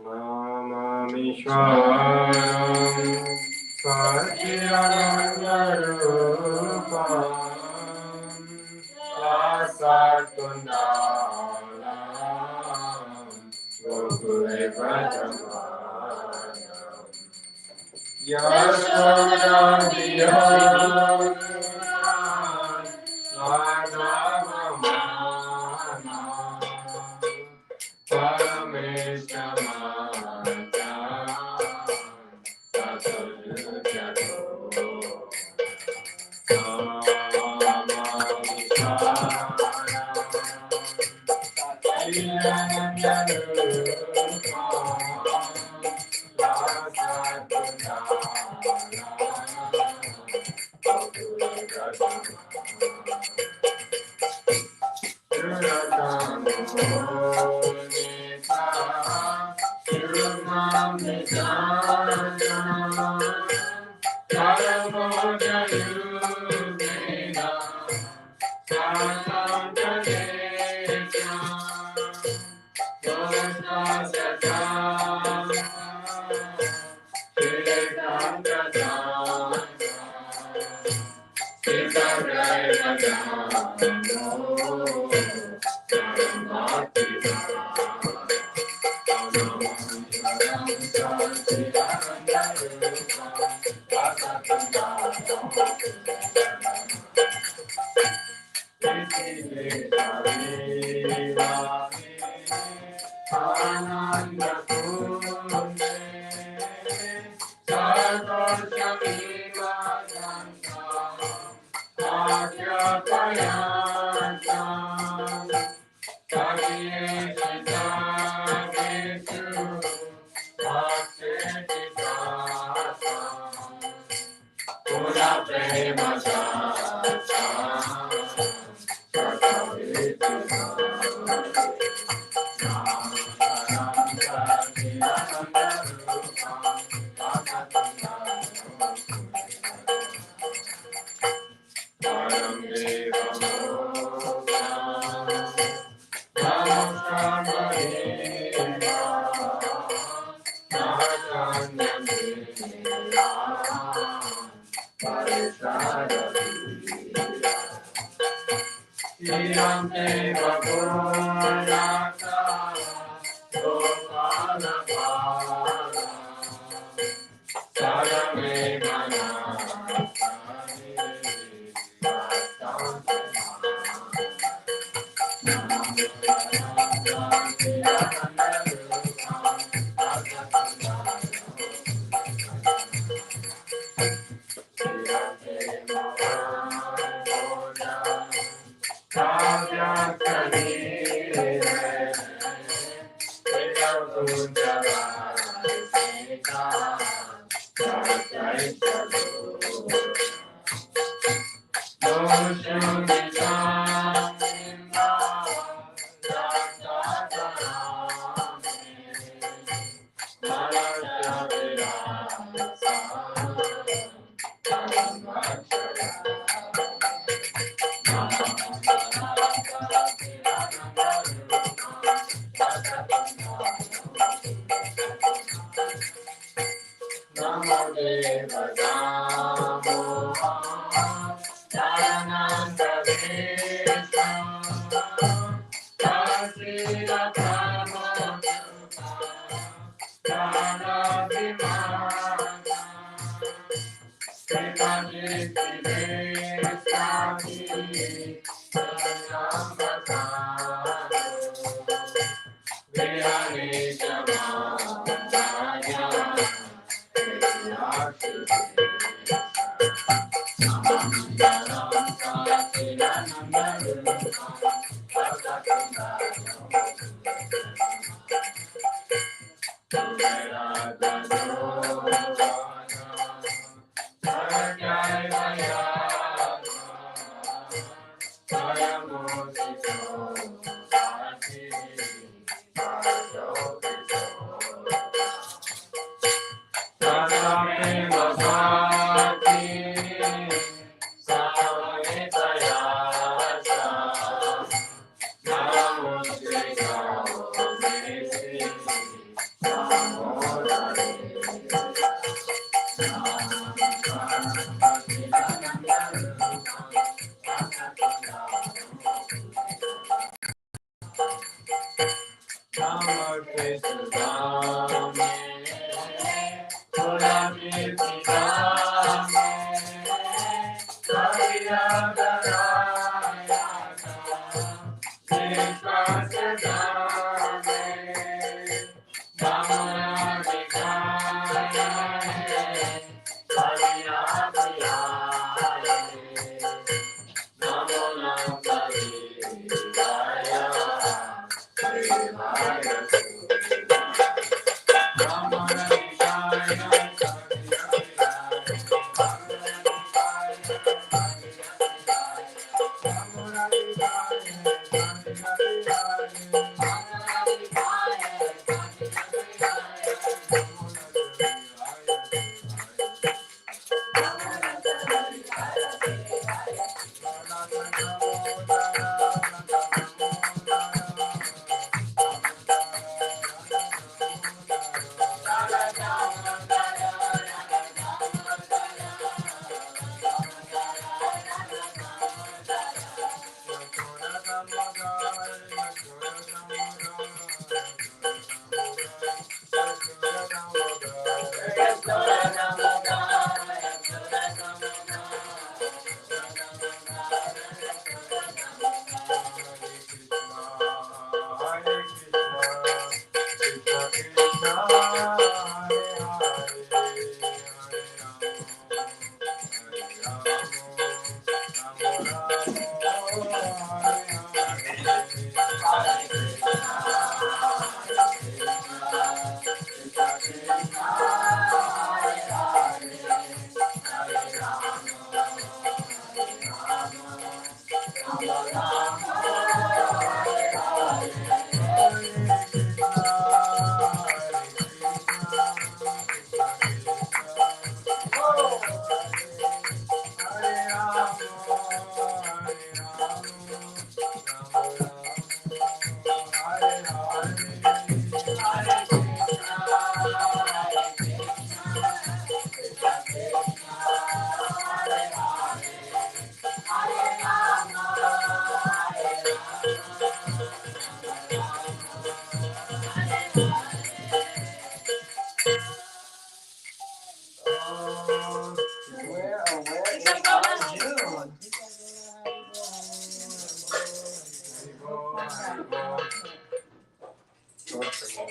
Namamishwaram Satchidanandarupam Vasatundalam Gokule Vrajamanam Yashodadiyam Svadhamamana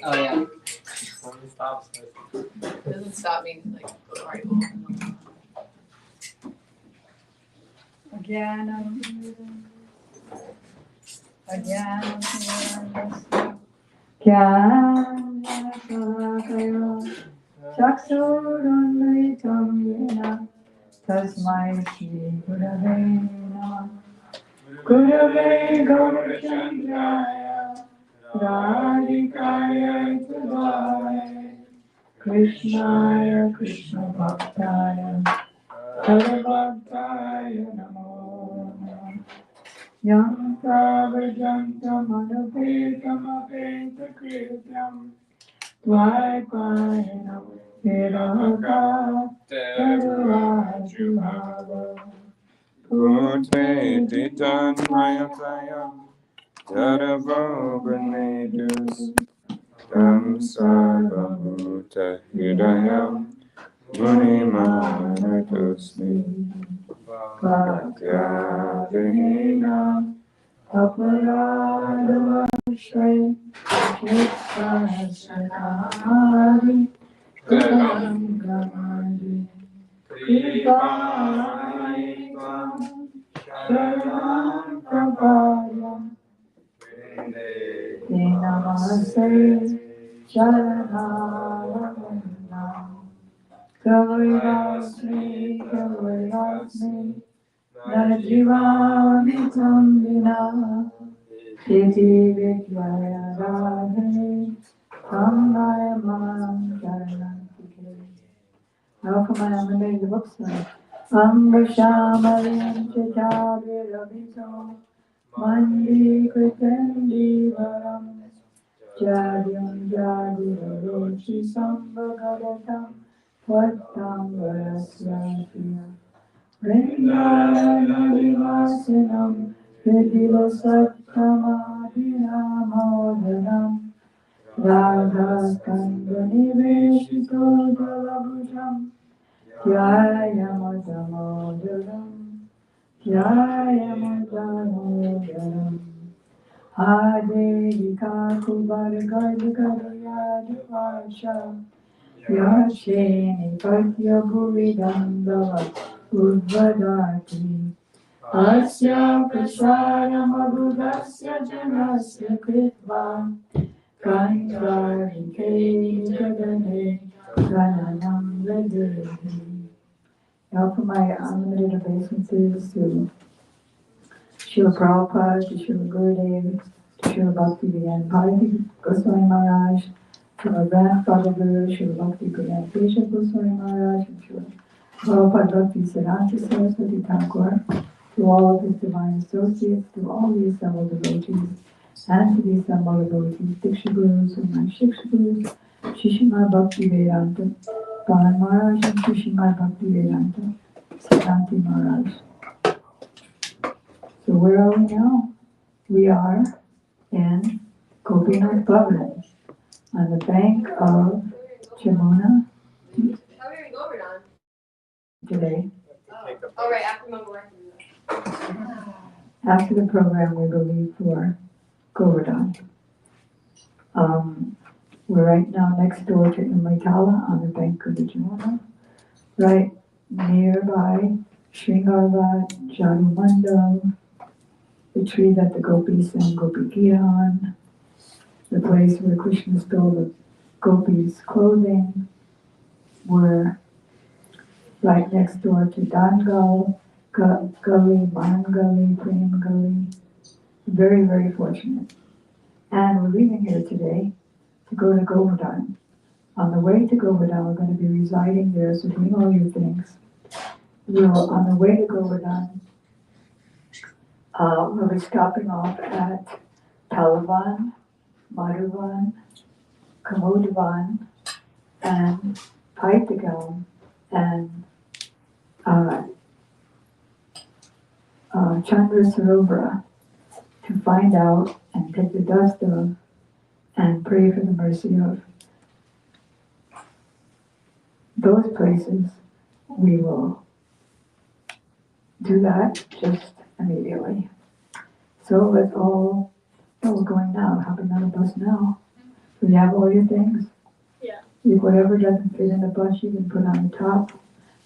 Oh yeah. It doesn't stop me like article. Jnanam Chaksurunritam yena tasmai shri gurave namah. Gurave Gaurachandraya Radhikaya Tudaya Krishnaya Krishna Bhaktaya Hare Namo Namah. Yam Pravajantam Anupetam Apeta Krityam Dvaipayam Viraka Taruvajubhava Pute titan mayatayam Taravobanedus Tam sarvabhuta hridayam Munimanatosmi Bhaktya Aparadavashai Chittasanari Karam Gamadi Kripanikam Sharanam Prabhayam Dinamase Sharanam Kavirasmi Kavirasmi Najivami Tambina Titi Vidyaya Radhe Kamaya Mam Sharanam. How come I haven't made the books now? Ambashamalin Chitavi Ravito Mandi Kritendi Varam Jadyam Jadi Shri Sambhagavatam Pattambarasya Vrindavana Vivasanam Vidila Sattamadinamodhanam Radha Skandani Veshito Dalabhujam Jayamadamodaram Jayamadamodaram Adevika Kubargadgadiyadivasha Yasheni Patya Bhuvidandava Udvadati Asya Prasaramabhudasya Janasya Kritva Kanvarike Jagane Prananam Vedehi. Now for my unlimited obeisances to Srila Prabhupada, to Srila Gurudev, to Srila Bhaktivedanta Bharati Goswami Maharaj, to our grandfather Guru, Srila Bhakti Vedanta Keshav Goswami Maharaj, and Srila Prabhupada Bhakti Siddhanta Saraswati Thakur, to all of his divine associates, to all the assembled devotees, and to the assembled devotees, Diksha Gurus, and my Shiksha Gurus, Shishimad Bhakti Vedanta, Pavan Maharaj, and Shishimad Bhakti Vedanta, Siddhanti Maharaj. So where are we now? We are in Gopinath Bhavan, on the bank of Jamuna. How are we going to go over on? Today. Oh, right, after Mongol. After the program, we will leave for Govardhan. We're right now next door to Imlaitala on the bank of the Jamuna, right nearby Sringarvat, Jadumanda, the tree that the gopis sang Gopi Gita on, the place where Krishna stole the gopis' clothing. We're right next door to Dangal, Gully, Man Gully, Prem Gully. Very, very fortunate. And we're leaving here today to go to Govardhan. On the way to Govardhan, we're going to be residing there, so bring all your things. On the way to Govardhan, we'll be stopping off at Palavan, Madhuvan, Kamodavan, and Paitagam, and Chandra Sarovara to find out and take the dust of and pray for the mercy of those places. We will do that just immediately. So let's all, we're going now, hopping on a bus now. Do you have all your things? Yeah. Whatever doesn't fit in the bus, you can put on the top.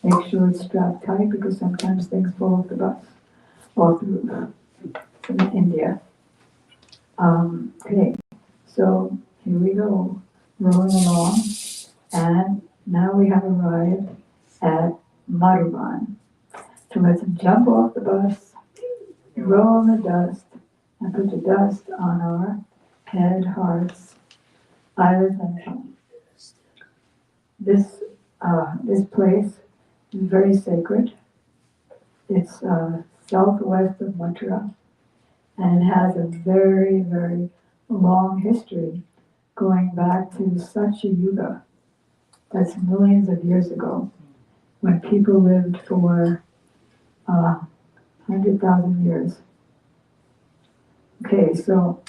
Make sure it's strapped tight because sometimes things fall off the bus, off the roof in India. Okay, so here we go, rolling along, and now we have arrived at Madhuvan. So let's jump off the bus, roll in the dust, and put the dust on our head, hearts, eyelids, and tongue. This place is very sacred. It's southwest of Mathura, and it has a very, very long history going back to Satya Yuga. That's millions of years ago, when people lived for 100,000 years. Okay, so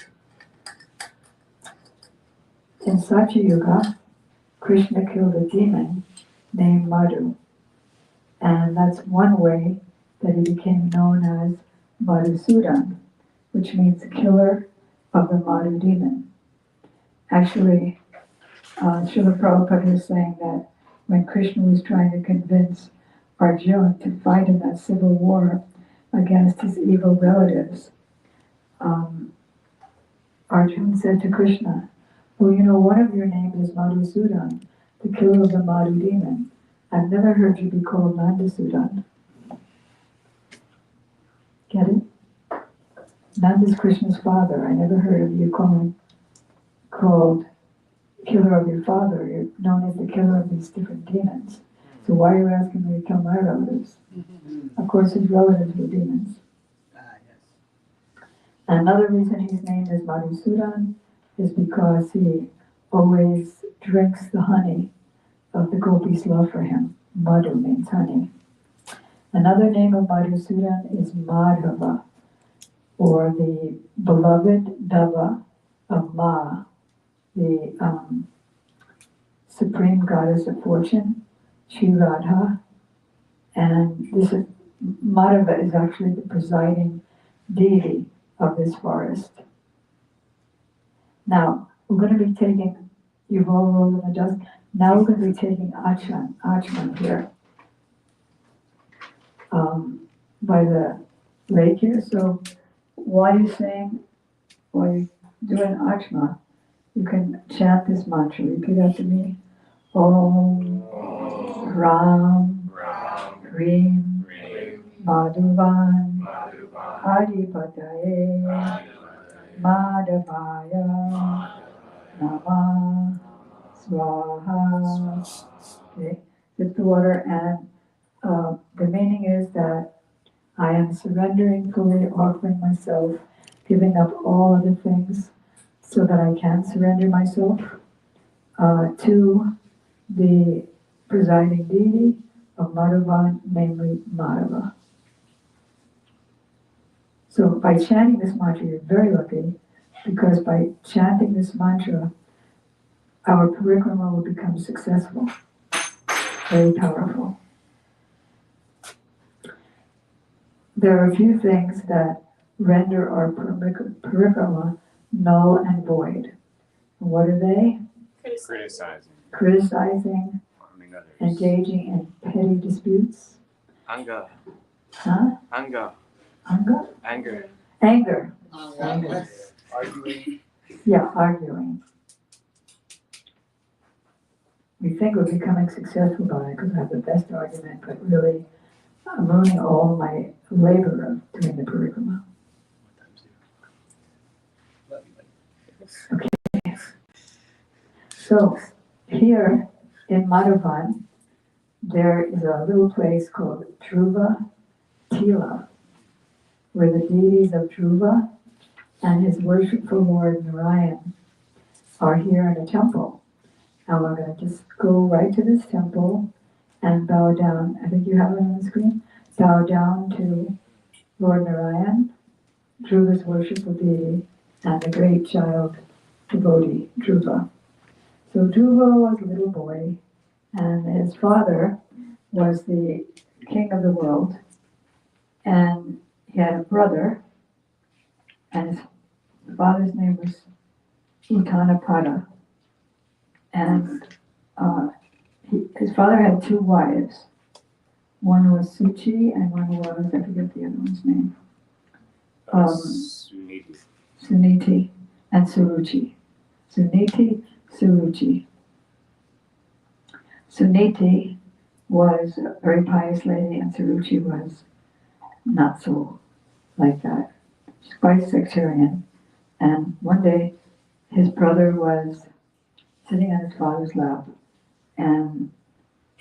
in Satya Yuga, Krishna killed a demon named Madhu, and that's one way that he became known as Madhusudan, which means killer of the Madhu demon. Actually, Srila Prabhupada is saying that when Krishna was trying to convince Arjuna to fight in that civil war against his evil relatives, Arjuna said to Krishna, well, you know, one of your names is Madhusudan, the killer of the Madhu demon. I've never heard you be called Nandasudan. Get it? Nanda is Krishna's father. I never heard of you called killer of your father. You're known as the killer of these different demons. So why are you asking me to kill my relatives? Of course, his relatives were demons. Another reason his name is Madhusudan is because he always drinks the honey of the gopis' love for him. Madhu means honey. Another name of Madhusudan is Madhava, or the beloved Dava of Ma, the supreme goddess of fortune, Sri Radha. And this is, Madhava is actually the presiding deity of this forest. Now, we're going to be taking, you've all rolled in the dust, now we're going to be taking Achman here, by the lake here. So while you're doing Achman, you can chant this mantra. Repeat after me. Om Ram Rim Madhuvan Adipataye Madhavaya Nama Swaha. Okay, sip the water, and the meaning is that I am surrendering fully, offering myself, giving up all other things so that I can surrender myself to the presiding deity of Madhavan, namely Madhava. So by chanting this mantra, you're very lucky, because by chanting this mantra, our parikrama will become successful, very powerful. There are a few things that render our parikrama null and void. What are they? Criticizing, engaging in petty disputes. Anger. Huh? Anger. Anger? Anger. Anger. Anger. Arguing. Yeah, arguing. We think we're becoming successful by it because I have the best argument, but really I'm ruining all my labor of doing the parikrama. Okay. So here in Madhavan, there is a little place called Dhruva Tila, where the deities of Dhruva and his worshipful Lord Narayan are here in a temple. And we're going to just go right to this temple and bow down. I think you have it on the screen. Bow down to Lord Narayan, Dhruva's worshipful deity, and the great child devotee, Dhruva. So Dhruva was a little boy, and his father was the king of the world, and he had a brother, and his father's name was Uttanapada. And his father had two wives. One was Suchi, and one was, I forget the other one's name. Suniti and Suruchi. Suniti, Suruchi. Suniti was a very pious lady, and Suruchi was not so like that. She's quite sectarian. And one day, his brother was sitting on his father's lap, and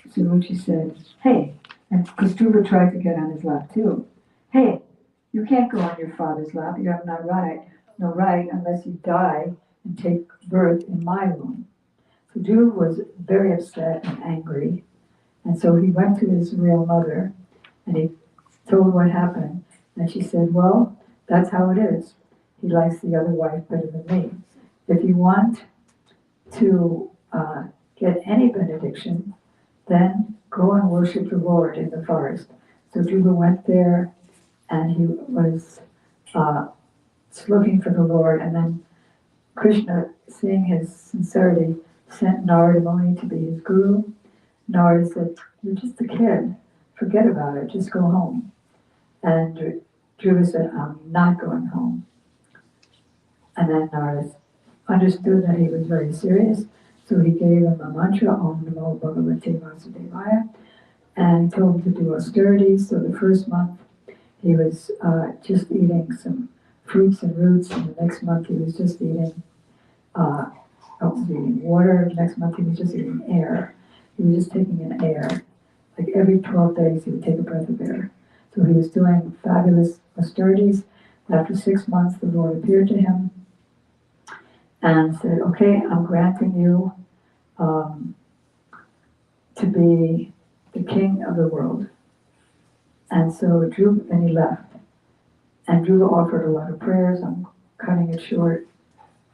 Suruchi said, "Hey," and because Dhruva tried to get on his lap too. "Hey, you can't go on your father's lap. You have no right unless you die and take birth in my womb." So Dhruva was very upset and angry, and so he went to his real mother, and he told what happened, and she said, "Well, that's how it is. He likes the other wife better than me. If you want to get any benediction, then go and worship the Lord in the forest." So Dhruva went there, and he was looking for the Lord, and then Krishna, seeing his sincerity, sent Narada Muni to be his guru. Narada said, "You're just a kid, forget about it, just go home." And Dhruva said, "I'm not going home." And then Narada understood that he was very serious, so he gave him a mantra, Om Namo Bhagavate Vasudevaya, and told him to do austerities. So the first month he was just eating some fruits and roots, and the next month he was just eating water. The next month he was just eating air. He was just taking in air. Like every 12 days he would take a breath of air. So he was doing fabulous austerities. After 6 months the Lord appeared to him and said, "Okay, I'm granting you um, to be the king of the world. And so then he left. And Dhruva offered a lot of prayers. I'm cutting it short.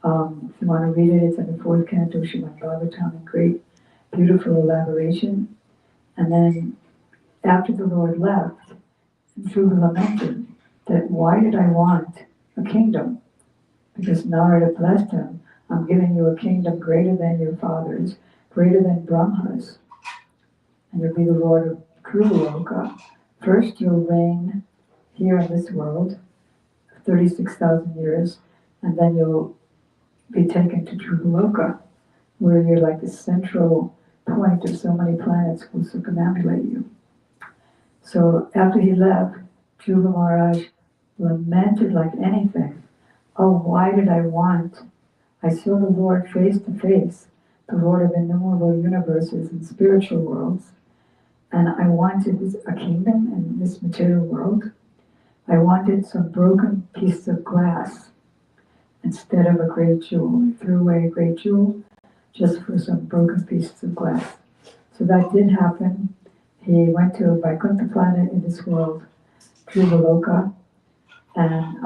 If you want to read it, it's in the 4th canto, Srimad Bhagavatam, in great, beautiful elaboration. And then after the Lord left, Dhruva lamented that why did I want a kingdom? Because Narada blessed him. I'm giving you a kingdom greater than your father's, greater than Brahma's. And you'll be the Lord of Kruvaloka. First you'll reign here in this world, 36,000 years, and then you'll be taken to Kruvaloka, where you're like the central point of so many planets will circumambulate you. So after he left, Dhruva Maharaj lamented like anything. Oh, why did I saw the Lord face to face, the Lord of innumerable universes and spiritual worlds, and I wanted a kingdom in this material world. I wanted some broken piece of glass instead of a great jewel. I threw away a great jewel just for some broken pieces of glass. So that did happen. He went to a Vaikuntha planet in this world, Dhruva and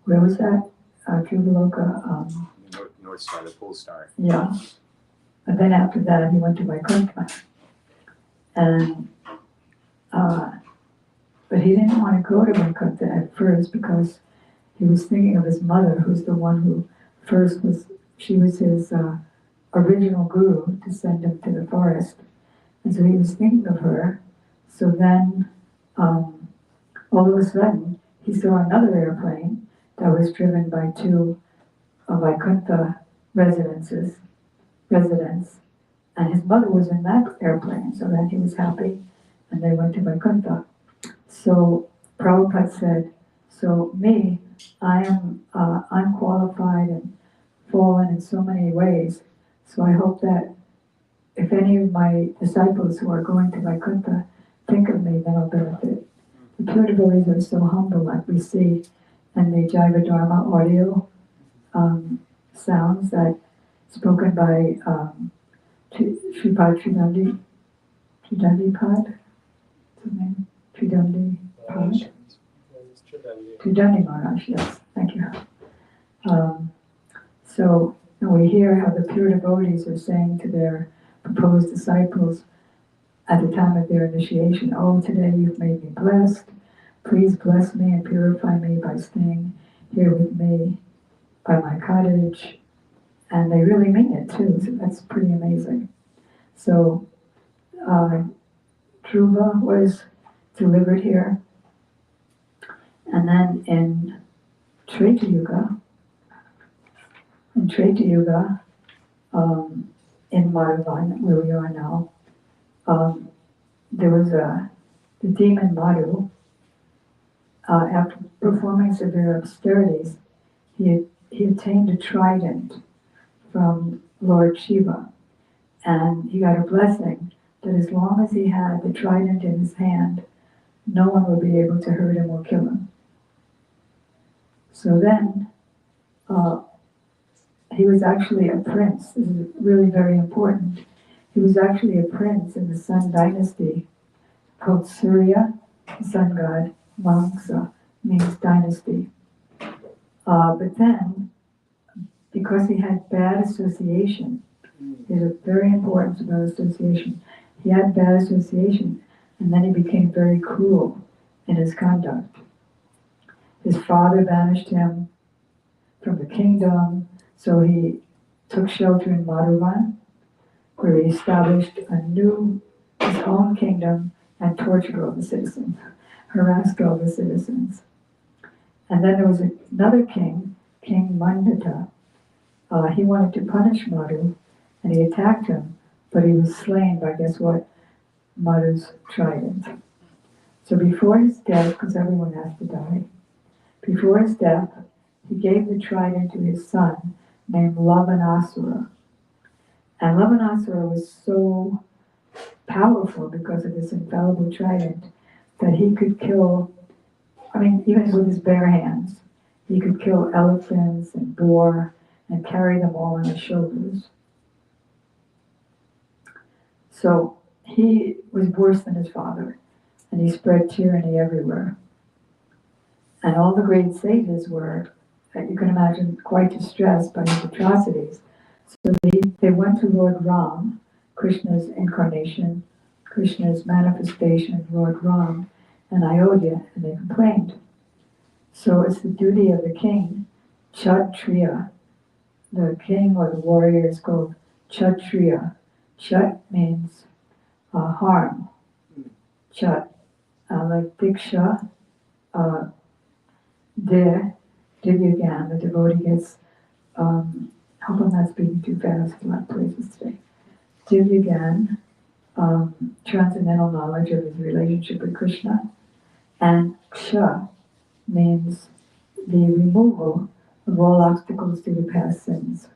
where was that? Dhruva North Star, the pole star. Yeah. And then after that, he went to Vaikuntha. And, but he didn't want to go to Vaikuntha at first because he was thinking of his mother, who's the one who she was his original guru to send him to the forest. And so he was thinking of her. So then, all of a sudden, he saw another airplane that was driven by 2 Vaikuntha residents, and his mother was in that airplane, so then he was happy, and they went to Vaikuntha. So Prabhupada said, so me, I am unqualified and fallen in so many ways, so I hope that if any of my disciples who are going to Vaikuntha think of me, then I'll benefit. The pure devotees are so humble, like we see in the Jaiva Dharma audio sounds that spoken by Sripad Tridandi Pad, what's his name? Tridandi Pad? Tridandi Maharaj, yes, thank you. So we hear how the pure devotees are saying to their proposed disciples at the time of their initiation, oh, today you've made me blessed. Please bless me and purify me by staying here with me by my cottage. And they really mean it too, so that's pretty amazing. So Dhruva was delivered here. And then in Treta Yuga, in Madhuvan, where we are now, there was the demon Madhu. After performing severe austerities, he attained a trident from Lord Shiva, and he got a blessing that as long as he had the trident in his hand, no one would be able to hurt him or kill him. So then, he was actually a prince. This is really very important. He was actually a prince in the Sun dynasty called Surya, the sun god. Vamsa means dynasty. But then, because he had bad association, it's very important about association. He had bad association, and then he became very cruel in his conduct. His father banished him from the kingdom, so he took shelter in Madhuvan, where he established his own kingdom and tortured all the citizens, harassed all the citizens. And then there was another king, King Mandata. He wanted to punish Madhu, and he attacked him, but he was slain by, guess what? Madhu's trident. So before his death, because everyone has to die, before his death, he gave the trident to his son, named Lavanasura. And Lavanasura was so powerful because of this infallible trident that he could kill, even with his bare hands, he could kill elephants and boar and carry them all on his shoulders. So he was worse than his father, and he spread tyranny everywhere. And all the great sages were, you can imagine, quite distressed by his atrocities. So they went to Lord Ram, Krishna's incarnation, Krishna's manifestation, Lord Ram, and Ayodhya, and they complained. So it's the duty of the king, Kshatriya. The king or the warrior is called Kshatriya. Kshat means harm. Kshat, like Diksha, Divyagan, the devotee gets, hope I'm not speaking too fast, a lot of places today. Divyagan, transcendental knowledge of his relationship with Krishna, and Ksha means the removal of all obstacles to the past sins.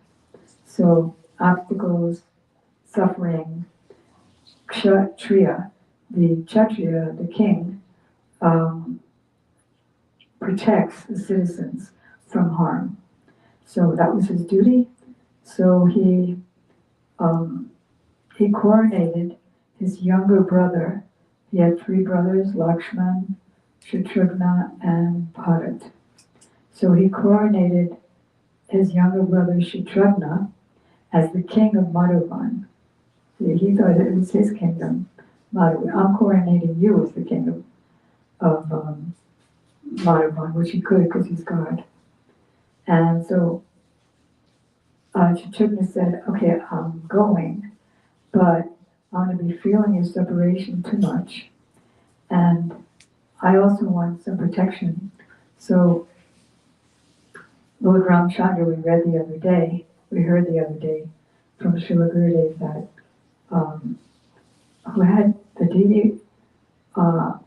So obstacles, suffering, Kshatriya, the Kshatriya, the king, protects the citizens from harm. So that was his duty. So he coronated his younger brother. He had 3 brothers, Lakshman, Shatrughna, and Bharat. So he coronated his younger brother Shatrughna as the king of Madhuvan. He thought it was his kingdom. Madhuvan. I'm coronating you as the king of Madhuvan, which he could because he's God. And so Shatrughna said, okay, I'm going, but I'm going to be feeling your separation too much. And I also want some protection. So Lord Ramchandra, we heard the other day from Srila Gurudev that who had the deity of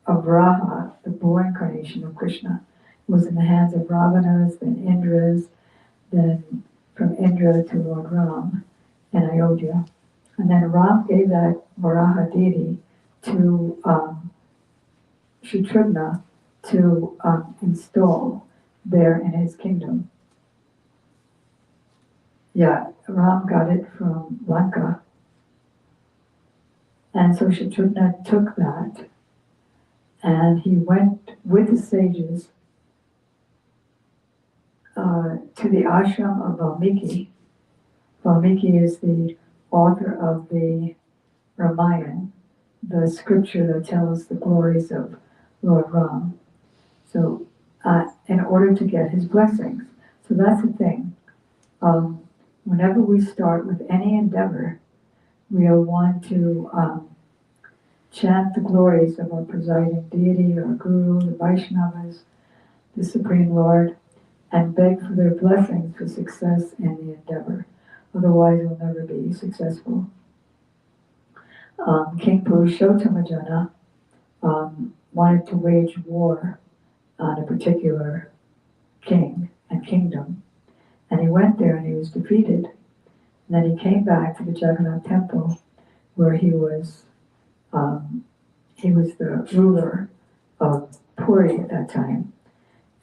Vraja, the boar incarnation of Krishna, was in the hands of Ravanas, then Indras, then from Indra to Lord Ram in Ayodhya. And then Ram gave that Varaha deity to Shatrughna to install there in his kingdom. Yeah, Ram got it from Lanka. And so Shatrughna took that and he went with the sages to the ashram of Valmiki. Valmiki is the author of the Ramayana, the scripture that tells the glories of Lord Ram. So, in order to get his blessings. So that's the thing. Whenever we start with any endeavor, we'll want to chant the glories of our presiding deity, our guru, the Vaishnavas, the Supreme Lord, and beg for their blessings for success in the endeavor. Otherwise, we'll never be successful. King Purushottamajana wanted to wage war on a particular king and kingdom. And he went there and he was defeated. And then he came back to the Jagannath temple where he was the ruler of Puri at that time.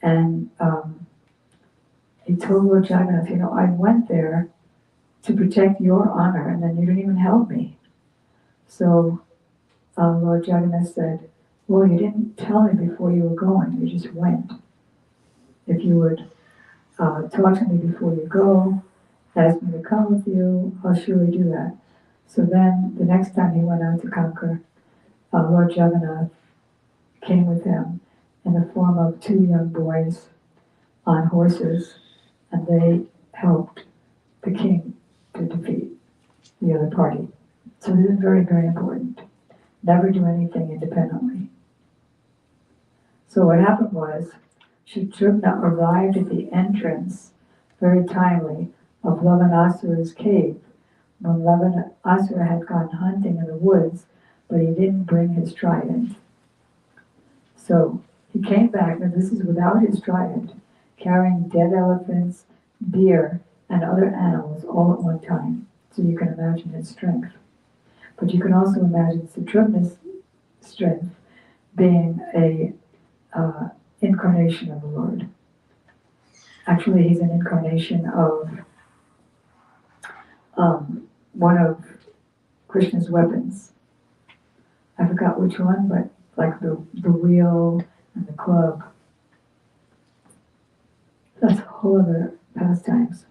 And he told Lord Jagannath, I went there to protect your honor and then you didn't even help me. So Lord Jagannath said, well, you didn't tell me before you were going, you just went. If you would talk to me before you go, ask me to come with you, I'll surely do that. So then the next time he went out to conquer, Lord Jagannath came with him in the form of 2 young boys on horses, and they helped the king to defeat the other party. So this is very, very important. Never do anything independently. So what happened was, Shatrughna arrived at the entrance, very timely, of Lavanasura's cave, when Lavanasura had gone hunting in the woods, but he didn't bring his trident. So he came back, and this is without his trident, carrying dead elephants, deer, and other animals all at one time. So you can imagine his strength. But you can also imagine Shatrughna's strength being a incarnation of the Lord. Actually, he's an incarnation of one of Krishna's weapons. I forgot which one, but like the wheel and the club. That's a whole other pastimes.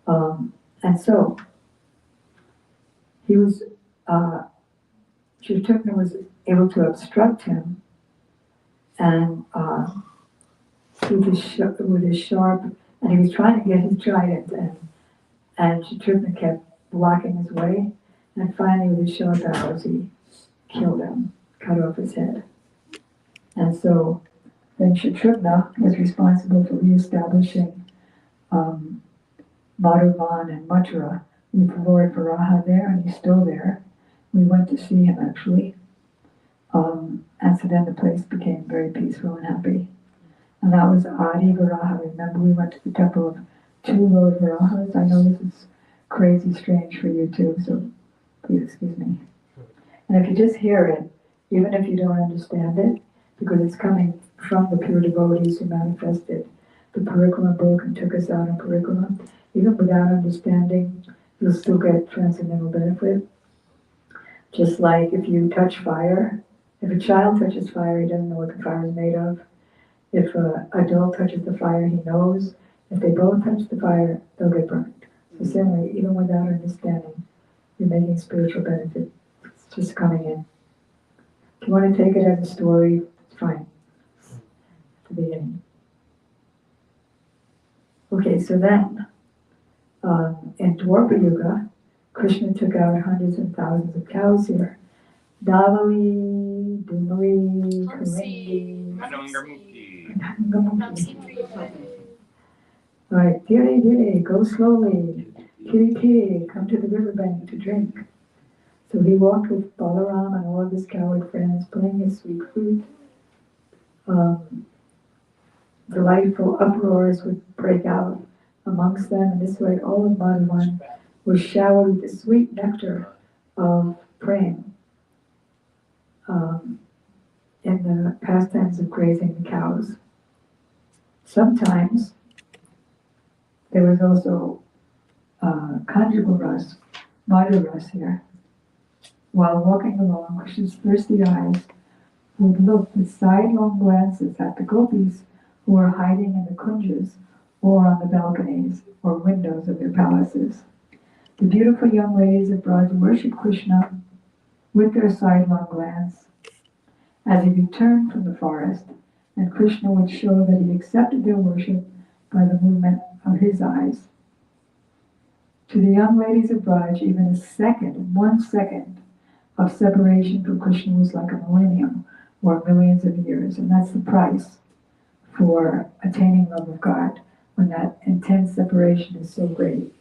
And so he was, Chaitanya was able to obstruct him, and with his sharp, and he was trying to get his trident, and Chaitanya kept blocking his way, and finally with his sharp arrows he killed him, cut off his head. And so then Shatrughna was responsible for reestablishing Madhuvan and Mathura. We favored Vraja there, and he's still there. We went to see him actually. And so then the place became very peaceful and happy. And that was Adi Varaha. Remember, we went to the temple of two Lord Varahas. I know this is crazy strange for you too, so please excuse me. And if you just hear it, even if you don't understand it, because it's coming from the pure devotees who manifested the Parikama book and took us out on Parikama, even without understanding, you'll still get transcendental benefit. Just like if you touch fire, if a child touches fire, he doesn't know what the fire is made of. If an adult touches the fire, he knows. If they both touch the fire, they'll get burned. So similarly, even without understanding, you're making spiritual benefit. It's just coming in. If you want to take it as a story, fine. At the beginning. Okay, so then, in Dwapara Yuga, Krishna took out hundreds and thousands of cows here. Davali, Dumari, Karindi, all right, dire, go slowly. Kitty, kitty, come to the riverbank to drink. So he walked with Balaram and all of his coward friends, playing his sweet flute. Delightful uproars would break out amongst them, and this way all of Madhuvan was showered with the sweet nectar of praying in the pastimes of grazing the cows. Sometimes there was also conjugal rus, Madhu rus here. While walking along, Krishna's thirsty eyes would look with sidelong glances at the gopis who were hiding in the kunjas or on the balconies or windows of their palaces. The beautiful young ladies of Vraja worshiped Krishna with their sidelong glance as he returned from the forest, and Krishna would show that he accepted their worship by the movement of his eyes. To the young ladies of Vraj, even a second, 1 second of separation from Krishna was like a millennium or millions of years, and that's the price for attaining love of God, when that intense separation is so great.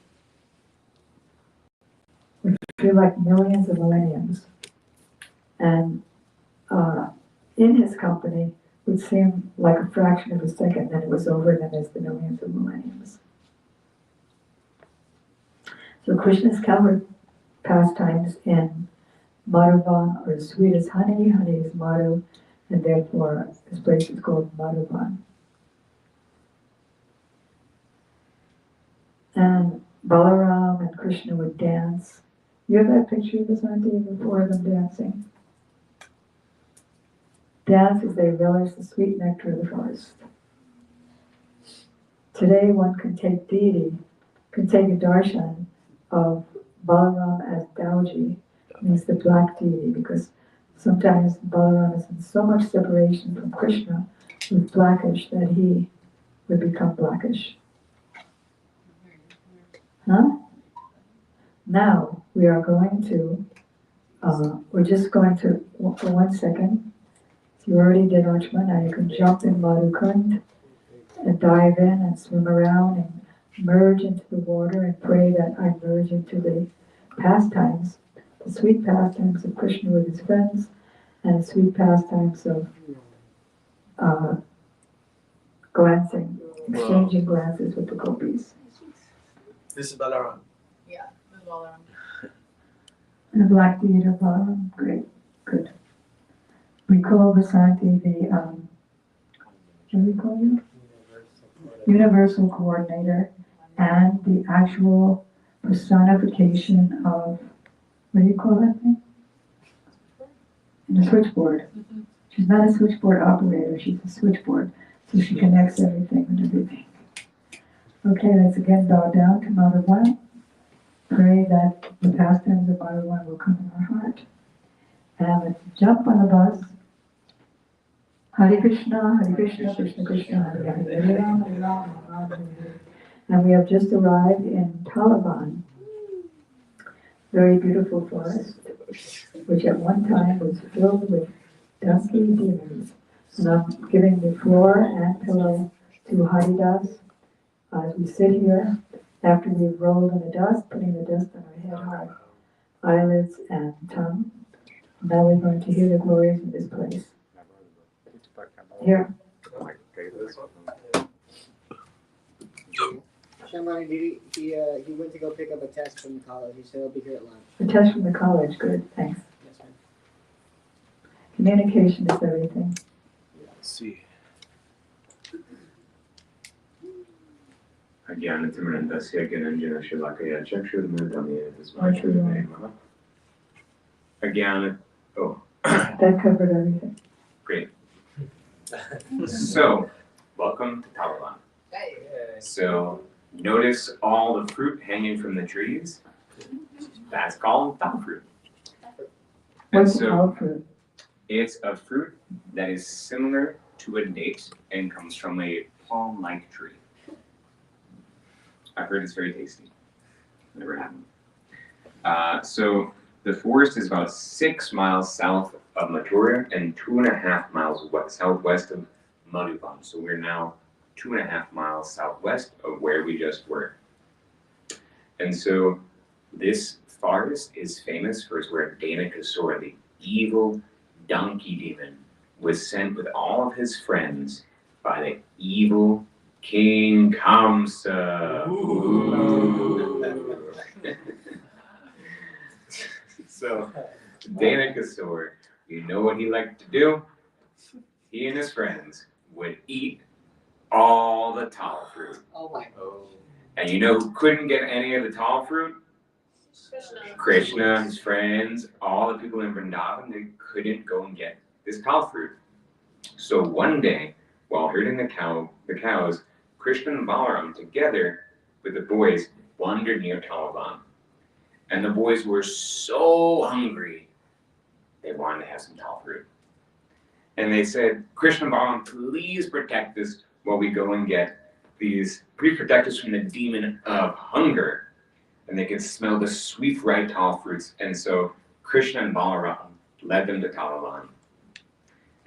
We feel like millions of millenniums. And in his company would seem like a fraction of a second, then it was over, and then there's the millions of millenniums. So Krishna's cowherd pastimes in Madhuvan are as sweet as honey, honey is Madhu, and therefore this place is called Madhuvan. And Balaram and Krishna would dance. You have that picture of the Santi, the four of them dancing? Dance as they relish the sweet nectar of the forest. Today one can take a darshan of Balaram as Dauji, means the black deity, because sometimes Balaram is in so much separation from Krishna with blackish that he would become blackish. Now we are going to, we're just going to, for 1 second, so you already did Archman, now you can jump in Madhukund and dive in and swim around and merge into the water and pray that I merge into the pastimes, the sweet pastimes of Krishna with his friends, and the sweet pastimes of glancing, exchanging glances with the gopis. This is Balaram. Yeah, with Balaram. And the black deity of Balaram, great, good. We call Vasanti the, what do we call you? universal coordinator, and the actual personification of, what do you call that thing? The switchboard. She's not a switchboard operator, she's a switchboard. So she connects everything and everything. Okay, let's again bow down to Mother One. Pray that the pastimes of Mother One will come in our heart. And let's jump on the bus. Hare Krishna, Krishna Krishna, Hare Hare, Hare Rama, Hare Rama, Rama Hare Hare. And we have just arrived in Taliban, very beautiful forest, which at one time was filled with dusky demons. And I'm giving the floor and pillow to Haridas as we sit here after we've rolled in the dust, putting the dust on our head, heart, eyelids, and tongue. Now we're going to hear the glories of this place. Here. Shamani, he went to go pick up a test from college. He said he'll be here at lunch. The test from the college, good, thanks. Yes, ma'am. Communication is everything. Let's see. Ajnanatimrandasya Gananjana Shilakaya Chakshurmudamya Tasmachurvayama. Ajnana. Oh. That covered everything. Great. So, welcome to Taliban. So, notice all the fruit hanging from the trees. That's called tall fruit. And What's the so, tall fruit? it's a fruit that is similar to a date and comes from a palm-like tree. I've heard it's very tasty. Never had one. So the forest is about 6 miles south of Mathura and 2.5 miles southwest of Madhuban. So we're now 2.5 miles southwest of where we just were. And so this forest is famous for where Danakasura, the evil donkey demon, was sent with all of his friends by the evil King Kamsa. So, Danakasura, you know what he liked to do? He and his friends would eat all the tall fruit. Oh my. And you know who couldn't get any of the tall fruit? Krishna, his friends, all the people in Vrindavana, they couldn't go and get this tall fruit. So one day, while herding the cows, Krishna and Balaram, together with the boys, wandered near Taliban. And the boys were so hungry, they wanted to have some tall fruit. And they said, Krishna and Balaram, please protect us while we go and get these, please protect us from the demon of hunger. And they could smell the sweet, ripe tall fruits. And so Krishna and Balaram led them to Taliban.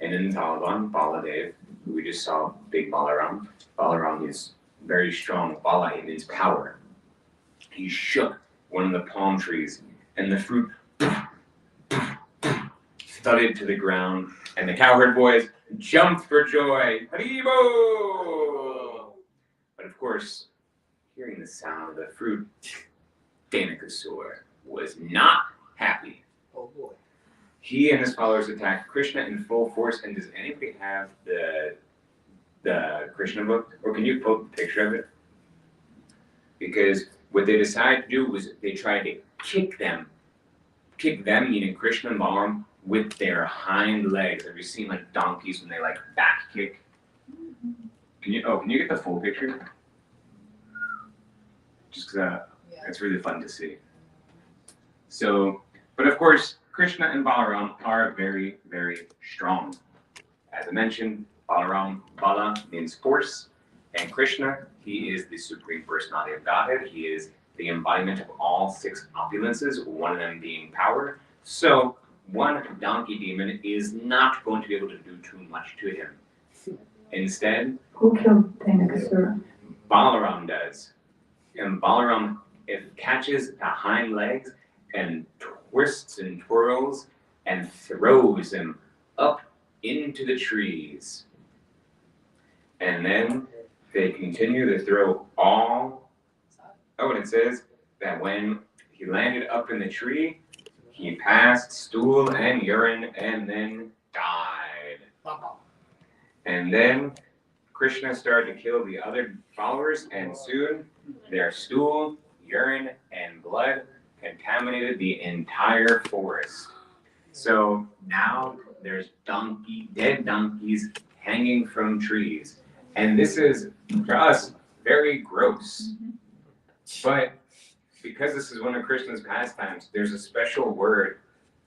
And in Taliban, Baladev, who we just saw, big Balaram is very strong. Bala means power. He shook one of the palm trees, and the fruit thudded to the ground, and the cowherd boys jumped for joy. Haribo! But of course, hearing the sound of the fruit, Danakasura was not happy. Oh boy. He and his followers attacked Krishna in full force. And does anybody have the Krishna book? Or can you post a picture of it? Because what they decided to do was they tried to kick them meaning Krishna and Balaram, with their hind legs. Have you seen like donkeys when they like back kick? Can you get the full picture? Just because it's really fun to see. So, but of course, Krishna and Balaram are very, very strong. As I mentioned, Bala means force, and Krishna, he is the Supreme Personality of Godhead. He is the embodiment of all 6 opulences, one of them being power. So, one donkey demon is not going to be able to do too much to him. Instead, Who killed Danakasura? Balaram does. And Balaram, it catches the hind legs and twists and twirls and throws him up into the trees. And then they continue to throw all. Oh, and it says that when he landed up in the tree, he passed stool and urine and then died. And then Krishna started to kill the other followers, and soon their stool, urine, and blood contaminated the entire forest. So now there's dead donkeys hanging from trees. And this is, to us, very gross. But because this is one of Krishna's pastimes, there's a special word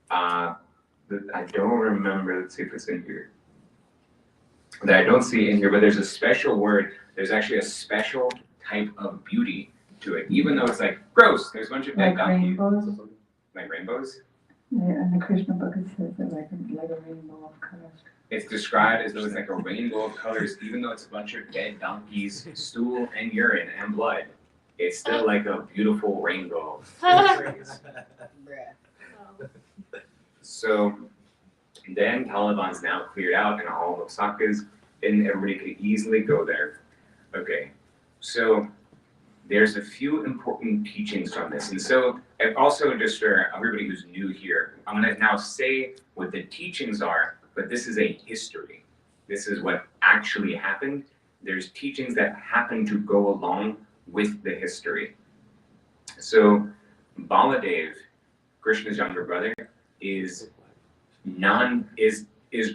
that I don't remember. Let's see if it's in here. That I don't see in here, but there's a special word. There's actually a special type of beauty to it. Even though it's like gross, there's a bunch of dead Like donkeys. rainbows? Like rainbows? Yeah, in the Krishna book it says that like a rainbow of colors. It's described as though it's like a rainbow of colors, even though it's a bunch of dead donkeys, stool and urine and blood. It's still like a beautiful rainbow. Bruh. So then Taliban's now cleared out and all of Osaka's, and everybody could easily go there. Okay, so there's a few important teachings from this. And so, and also just for everybody who's new here, I'm gonna now say what the teachings are, but this is a history. This is what actually happened. There's teachings that happen to go along with the history. So Baladev, Krishna's younger brother, is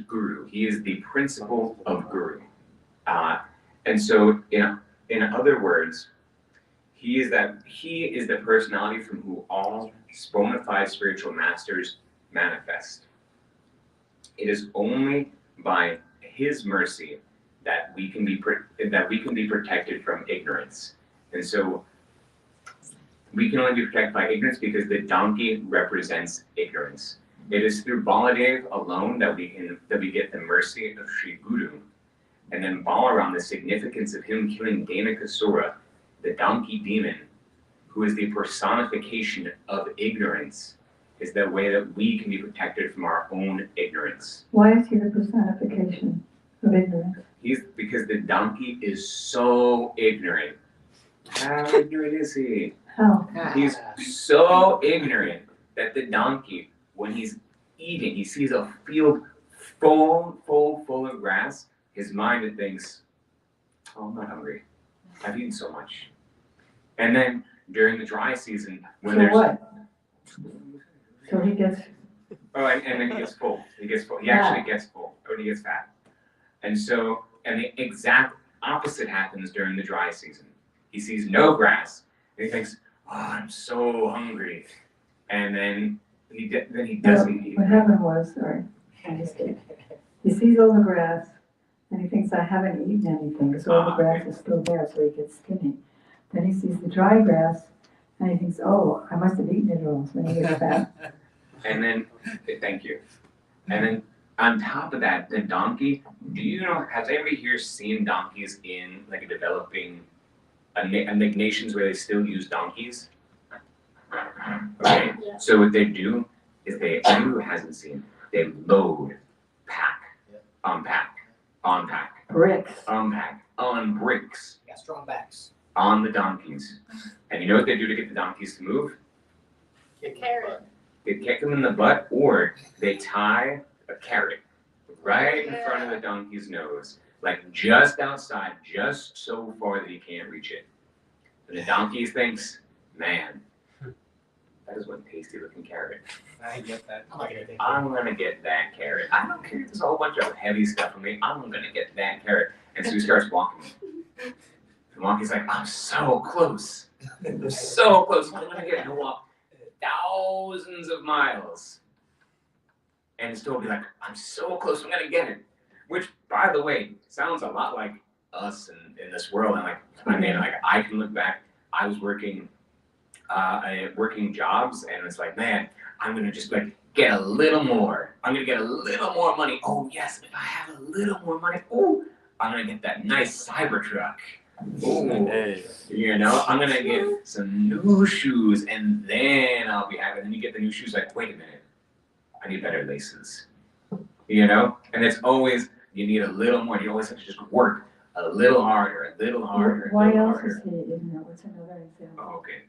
guru. He is the principle of guru. And so in other words, he is the personality from whom all bona fide spiritual masters manifest. It is only by his mercy that we can be protected from ignorance. And so we can only be protected by ignorance because the donkey represents ignorance. It is through Baladev alone that we get the mercy of Sri Guru. And then Balaram, the significance of him killing Denakasura, the donkey demon, who is the personification of ignorance, is the way that we can be protected from our own ignorance. Why is he the personification of ignorance? Because the donkey is so ignorant. How ignorant is he? How? He's so ignorant that the donkey, when he's eating, he sees a field full of grass. His mind thinks, "Oh, I'm not hungry. I've eaten so much." And then during the dry season, when So what? So he gets. Oh, and then he gets full. He actually gets full, or he gets fat. And so, and the exact opposite happens during the dry season. He sees no grass, and he thinks, "Oh, I'm so hungry." And then he doesn't eat. What happened was, he sees all the grass, and he thinks, I haven't eaten anything, because all the grass is still there, so he gets skinny. Then he sees the dry grass, and he thinks, oh, I must have eaten it all, so he gets fat. And then, thank you. And then on top of that, the donkey, has anybody here seen donkeys in like nations where they still use donkeys? Okay, so what they do is who hasn't seen, they load, pack, unpack, Bricks. unpack, on bricks, Got strong backs. on the donkeys. And you know what they do to get the donkeys to move? The carrot. They kick them in the butt, or they tie a carrot right in front of the donkey's nose, like just outside, just so far that he can't reach it. And the donkey thinks, man, that is one tasty looking carrot. I get that. I'm gonna get that carrot. I don't care if there's a whole bunch of heavy stuff on me, I'm gonna get that carrot. And so he starts walking. The monkey's like, I'm so close. I'm so close. I'm gonna get it. He'll walk thousands of miles. And still be like, I'm so close, I'm gonna get it. Which, by the way, sounds a lot like us in this world. And I can look back, I was working jobs, and it's like, man, I'm gonna just get a little more. I'm gonna get a little more money. Oh yes, if I have a little more money, I'm gonna get that nice Cybertruck. Hey. I'm gonna get some new shoes, and then I'll be happy. And then you get the new shoes, like, wait a minute, I need better laces. And it's always, you need a little more. You always have to just work a little harder, a little harder. Why else is he ignorant? What's another example? Oh, okay.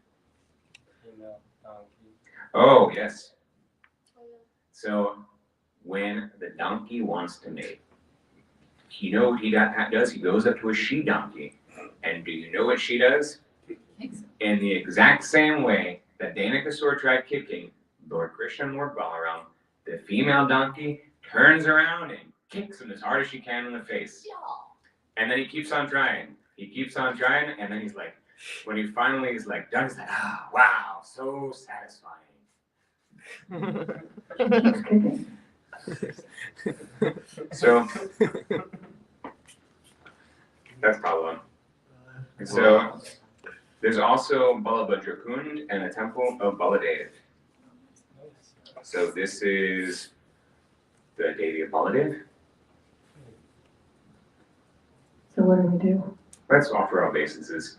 Female donkey. Oh, yes. So when the donkey wants to mate, you know what he does? He goes up to a she donkey, and do you know what she does? In the exact same way that Dhanakasur tried kicking Lord Krishna and Lord Balaram, the female donkey turns around and kicks him as hard as she can in the face. And then he keeps on trying. He keeps on trying, and then he's like, when he finally is like done, he's like, ah, wow, so satisfying. Keeps kicking. So that's probably one. So there's also Balabhadra Kund and a temple of Baladev. So this is the deity of Baladev. So what do we do? Let's offer obeisances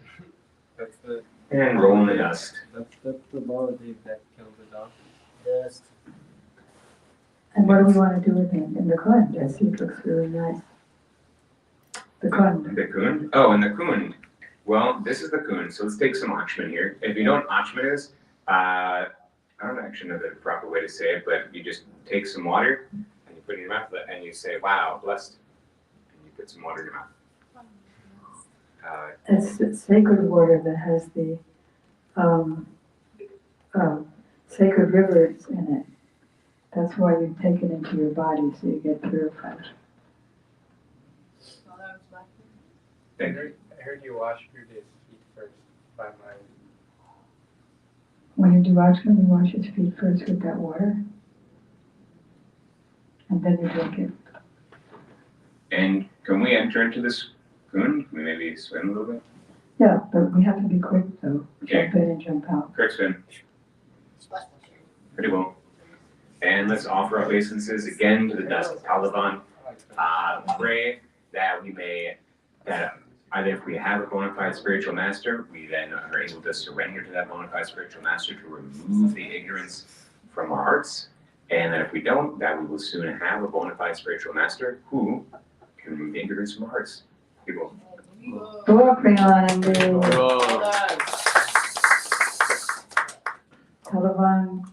That's the and roll in the dust. that's the Baladev that killed the dog. Dust. And what do we want to do with him? In the Kund, I see it looks really nice. The Kund. The Kund? Oh, and the Kund. Well, this is the Kund, so let's take some Achman here. If you know what Achman is, I don't actually know the proper way to say it, but you just take some water and you put it in your mouth and you say, wow, blessed. And you put some water in your mouth. It's sacred water that has the sacred rivers in it. That's why you take it into your body so you get purified. I heard you wash your feet first by my. When you do Achman, you wash your feet first with that water. And then you drink it. And can we enter into this Kund? Can we maybe swim a little bit? Yeah, but we have to be quick though. Okay. Jump in and jump out. Quick swim. Pretty well. And let's offer obeisances again to the dust of Taliban. Pray that we may, that either if we have a bona fide spiritual master, we then are able to surrender to that bona fide spiritual master to remove the ignorance from our hearts. And that if we don't, that we will soon have a bona fide spiritual master who can remove the ignorance from our hearts. People. Taliban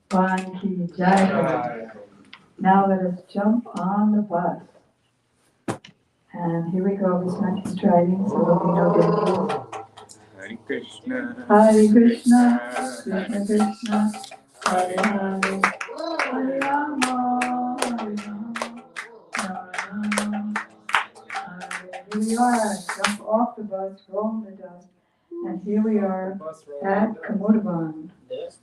Ban Ki Jai. Now let us jump on the bus. And here we go, it's not striding, so there'll be no dangers. Hare Krishna. Hare Krishna, Krishna Krishna, Hare Hare, Hare Rama, Hare Rama, Rama Rama, Hare. Here we are, jump off the bus, roll in the dust, and here we are at Kamudavan. Dust.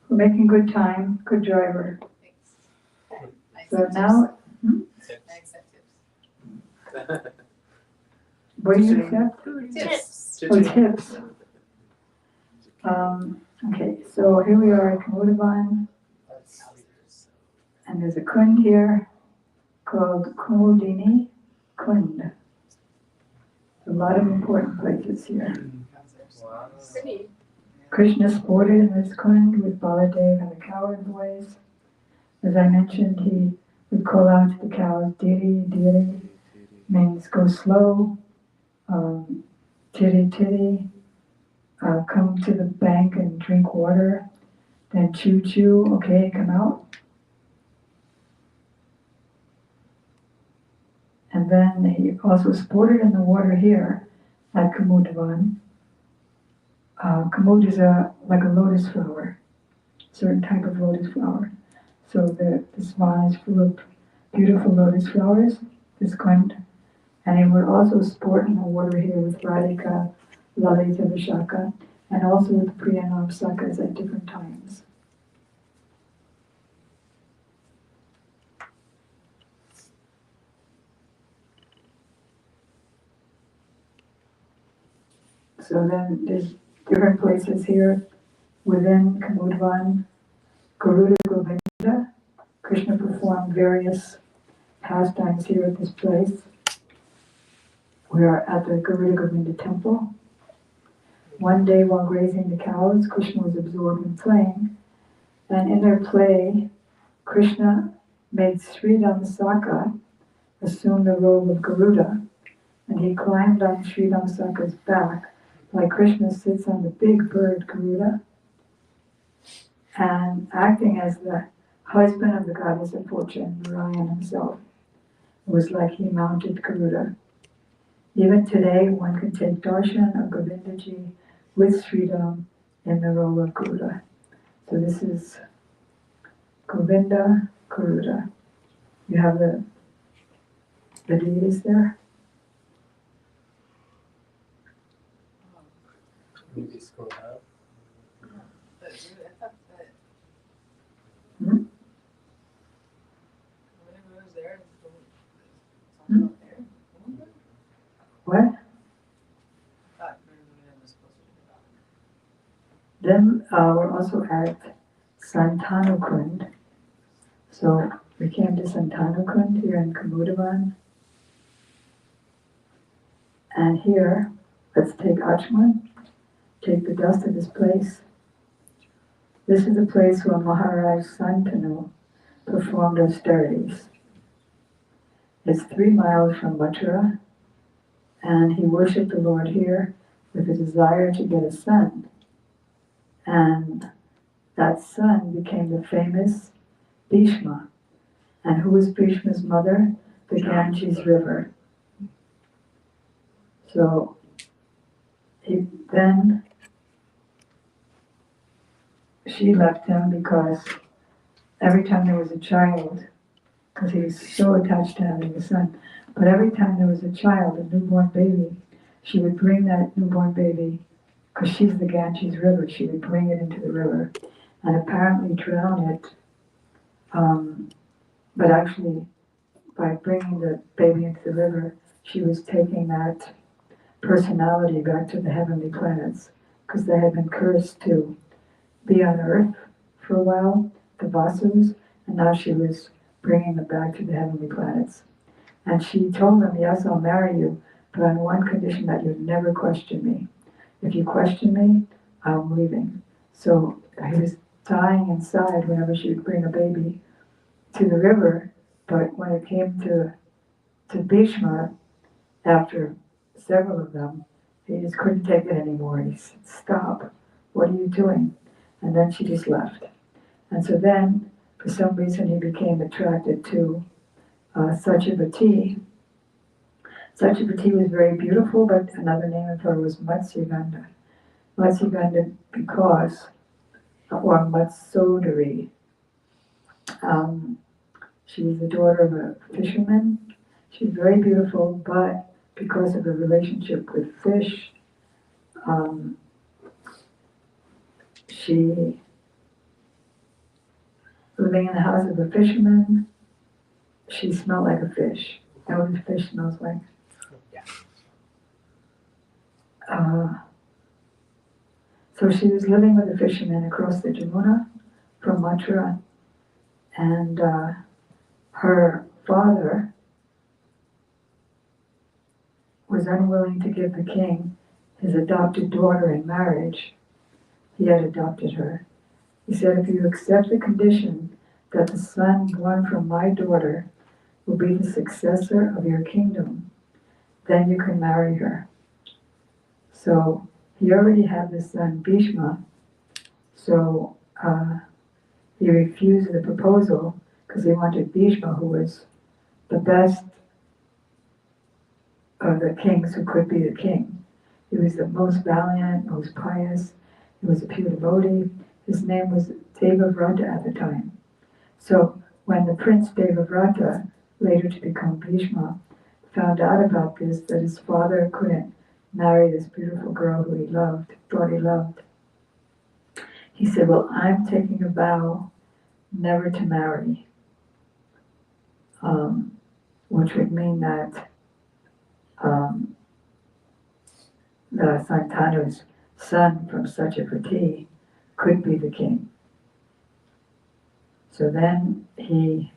We're making good time, good driver. So now, what do you accept? Tips. Oh, tips. Okay, so here we are at Kamudavan, and there's a Kund here called Kumudini Kund. A lot of important places here. Wow. Pretty. Krishna sported in this Kund with Baladev and the cowherd boys. As I mentioned, he would call out to the cows, diri, diri, means go slow, titty, titty, come to the bank and drink water, then choo, choo, okay, come out. And then he also sported in the water here at Kamudavan. Kamud is like a lotus flower, certain type of lotus flower. So the swan is full of beautiful lotus flowers, this Kund. And he would also sport in the water here with Radhika, Lalita, Vishaka, and also with Priya and Apsakas at different times. So then there's different places here within Kamudavan. Garuda Govinda, Krishna performed various pastimes here at this place. We are at the Garuda Govinda temple. One day while grazing the cows, Krishna was absorbed in playing. And in their play, Krishna made Sridham Saka assume the role of Garuda. And he climbed on Sridham Saka's back, like Krishna sits on the big bird Garuda, and acting as the husband of the goddess of fortune, Narayan himself. was like he mounted Garuda. Even today, one can take darshan of Govindaji with Sridham in the role of Garuda. So this is Govinda Garuda. You have the deities there. Maybe scroll down. But dude, I thought that. Hmm? Whenever I was there, something out there. What? I thought Vrindavana was closer to the Then we're also at Santanukund. So we came to Santanukund here in Kamudavan. And here, let's take Achman, take the dust of this place. This is the place where Maharaj Santanu performed austerities. It's 3 miles from Mathura, and he worshipped the Lord here with a desire to get a son. And that son became the famous Bhishma. And who was Bhishma's mother? The Ganges River. So she left him because every time there was a child, because he was so attached to having a son, but every time there was a child, a newborn baby, she would bring that newborn baby, because she's the Ganges River, she would bring it into the river and apparently drown it. But actually, by bringing the baby into the river, she was taking that personality back to the heavenly planets, because they had been cursed to be on Earth for a while, the Vasus, and now she was bringing them back to the heavenly planets. And she told them, yes, I'll marry you, but on one condition, that you never question me. If you question me, I'm leaving. So he was dying inside whenever she would bring a baby to the river, but when it came to Bhishma, after several of them, he just couldn't take it anymore. He said, stop, what are you doing? And then she just left. And so then, for some reason, he became attracted to Satyavati. Satyavati was very beautiful, but another name of her was Matsyagandha. Matsyagandha because, or Matsodari. She was the daughter of a fisherman. She was very beautiful, but because of her relationship with fish, she, living in the house of a fisherman, she smelled like a fish. Know what a fish smells like? Yeah. So she was living with a fisherman across the Jamuna from Mathura, and her father was unwilling to give the king his adopted daughter in marriage. He had adopted her. He said, if you accept the condition that the son born from my daughter will be the successor of your kingdom, then you can marry her. So he already had the son Bhishma, so he refused the proposal because he wanted Bhishma, who was the best of the kings who could be the king. He was the most valiant, most pious. He was a pure devotee. His name was Devavrata at the time. So when the prince Devavrata, later to become Bhishma, found out about this, that his father couldn't marry this beautiful girl who he loved, thought he loved, he said, well, I'm taking a vow never to marry, which would mean that the Santanu's son from Satyavati could be the king. So then he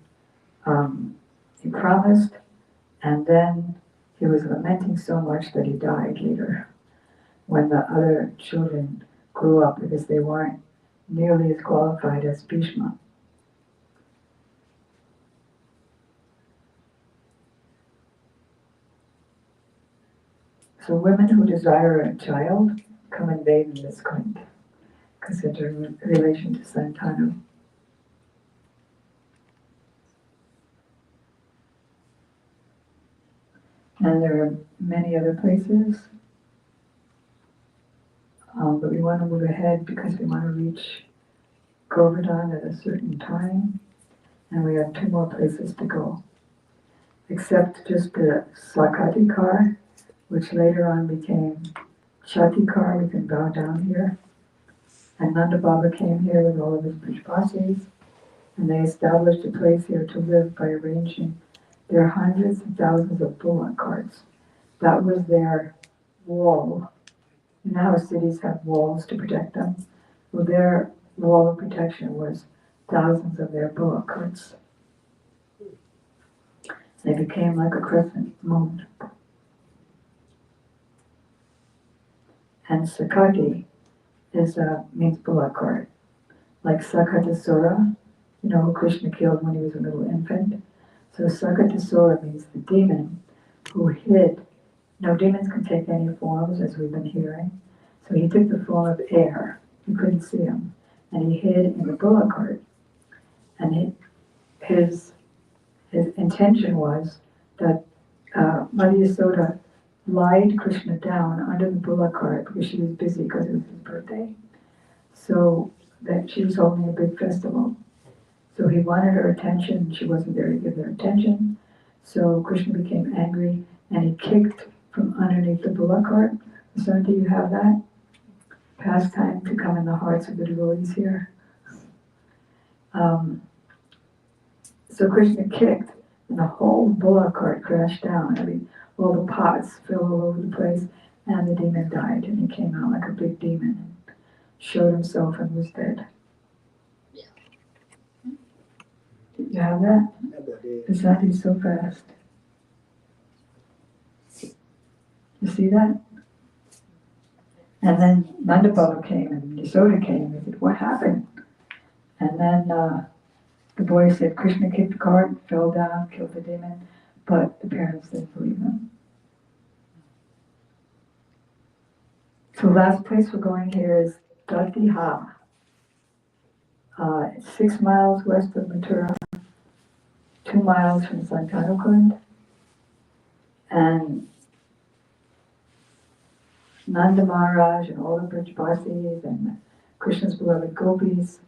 promised, and then he was lamenting so much that he died later when the other children grew up because they weren't nearly as qualified as Bhishma. So women who desire a child come and bathe in this kund because it's in relation to Santanu. And there are many other places. But we want to move ahead because we want to reach Govardhan at a certain time. And we have 2 more places to go. Except just the Sakati car, which later on became Chati car. We can bow down here. And Nanda Baba came here with all of his Brajbasis, and they established a place here to live by arranging their hundreds of thousands of bullock carts. That was their wall. You know how cities have walls to protect them? Well, their wall of protection was thousands of their bullock carts. They became like a crescent moon. And Sakati means bullock cart. Like Sakatasura, you know, who Krishna killed when he was a little infant. So Sakatasura means the demon who hid. No, demons can take any forms, as we've been hearing. So he took the form of air. You couldn't see him. And he hid in the bullock cart. And his intention was that Mother Yasoda lied Krishna down under the bullock cart because she was busy because it was his birthday. So that she was holding a big festival. So he wanted her attention, and she wasn't there to give her attention. So Krishna became angry, and he kicked from underneath the bullock cart. So do you have that? Pastime to come in the hearts of the devotees here. So Krishna kicked, and the whole bullock cart crashed down. I mean, all the pots fell all over the place, and the demon died, and he came out like a big demon and showed himself and was dead. You have that? It's happening so fast. You see that? And then Nanda Baba came and Yasoda came and said, what happened? And then the boy said, Krishna kicked the cart, fell down, killed the demon, but the parents didn't believe him. So the last place we're going here is Datiha. 6 miles west of Mathura, 2 miles from Santanukund, and Nanda Maharaj and all the Brajbasis and Krishna's beloved gopis,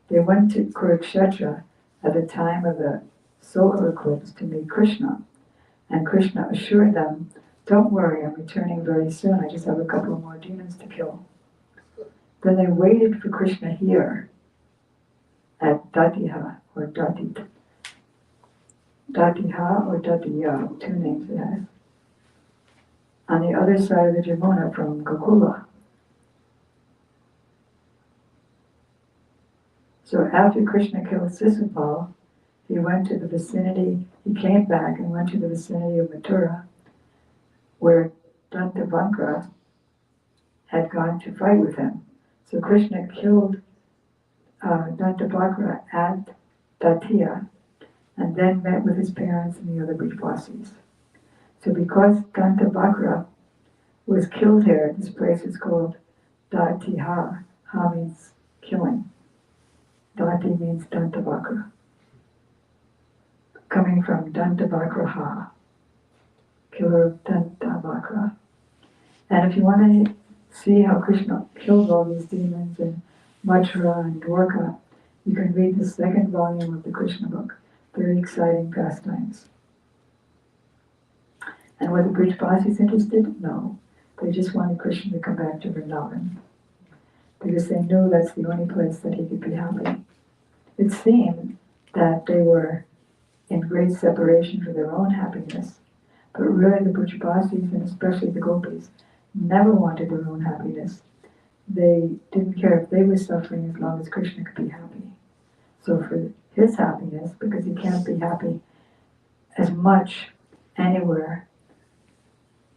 they went to Kurukshetra at the time of the solar eclipse to meet Krishna. And Krishna assured them, don't worry, I'm returning very soon, I just have a couple of more demons to kill. Then they waited for Krishna here at Datiha or Datiha or Datiya, 2 names it has, on the other side of the Jamuna from Gokula. So after Krishna killed Sisupal, he went to the vicinity, he came back and went to the vicinity of Mathura, where Dantavakra had gone to fight with him. So Krishna killed Dantavakra at Datiya, and then met with his parents and the other Brajbasis. So because Dantavakra was killed here, this place is called Datiha. Ha means killing. Dati means Dantavakra. Coming from Dantavakra Ha, killer of Dantavakra. And if you want to see how Krishna killed all these demons in Mathura and Dwarka, you can read the 2nd volume of the Krishna book. Very exciting pastimes. And were the Brajbasis interested? No. They just wanted Krishna to come back to Vrindavan, because they knew that's the only place that he could be happy. It seemed that they were in great separation for their own happiness, but really the Brajbasis, and especially the gopis, never wanted their own happiness. They didn't care if they were suffering as long as Krishna could be happy. So for his happiness, because he can't be happy as much anywhere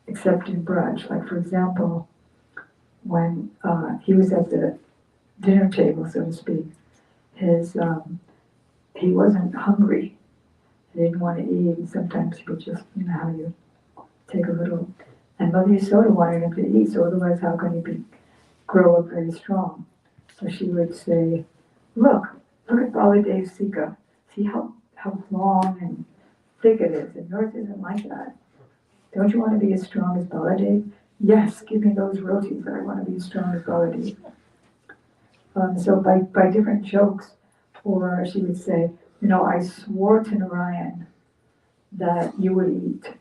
except in Braj. Like for example, when he was at the dinner table, so to speak, he wasn't hungry. He didn't want to eat. Sometimes he would just, you know how you take a little. And Mother Yasoda wanted him to eat, so otherwise how can he grow up very strong? So she would say, look at Baladev's Sika. See how long and thick it is, and yours isn't like that. don't you want to be as strong as Baladev? Yes, give me those rotis, I want to be as strong as Baladev. So by different jokes, or she would say, I swore to Narayan that you would eat.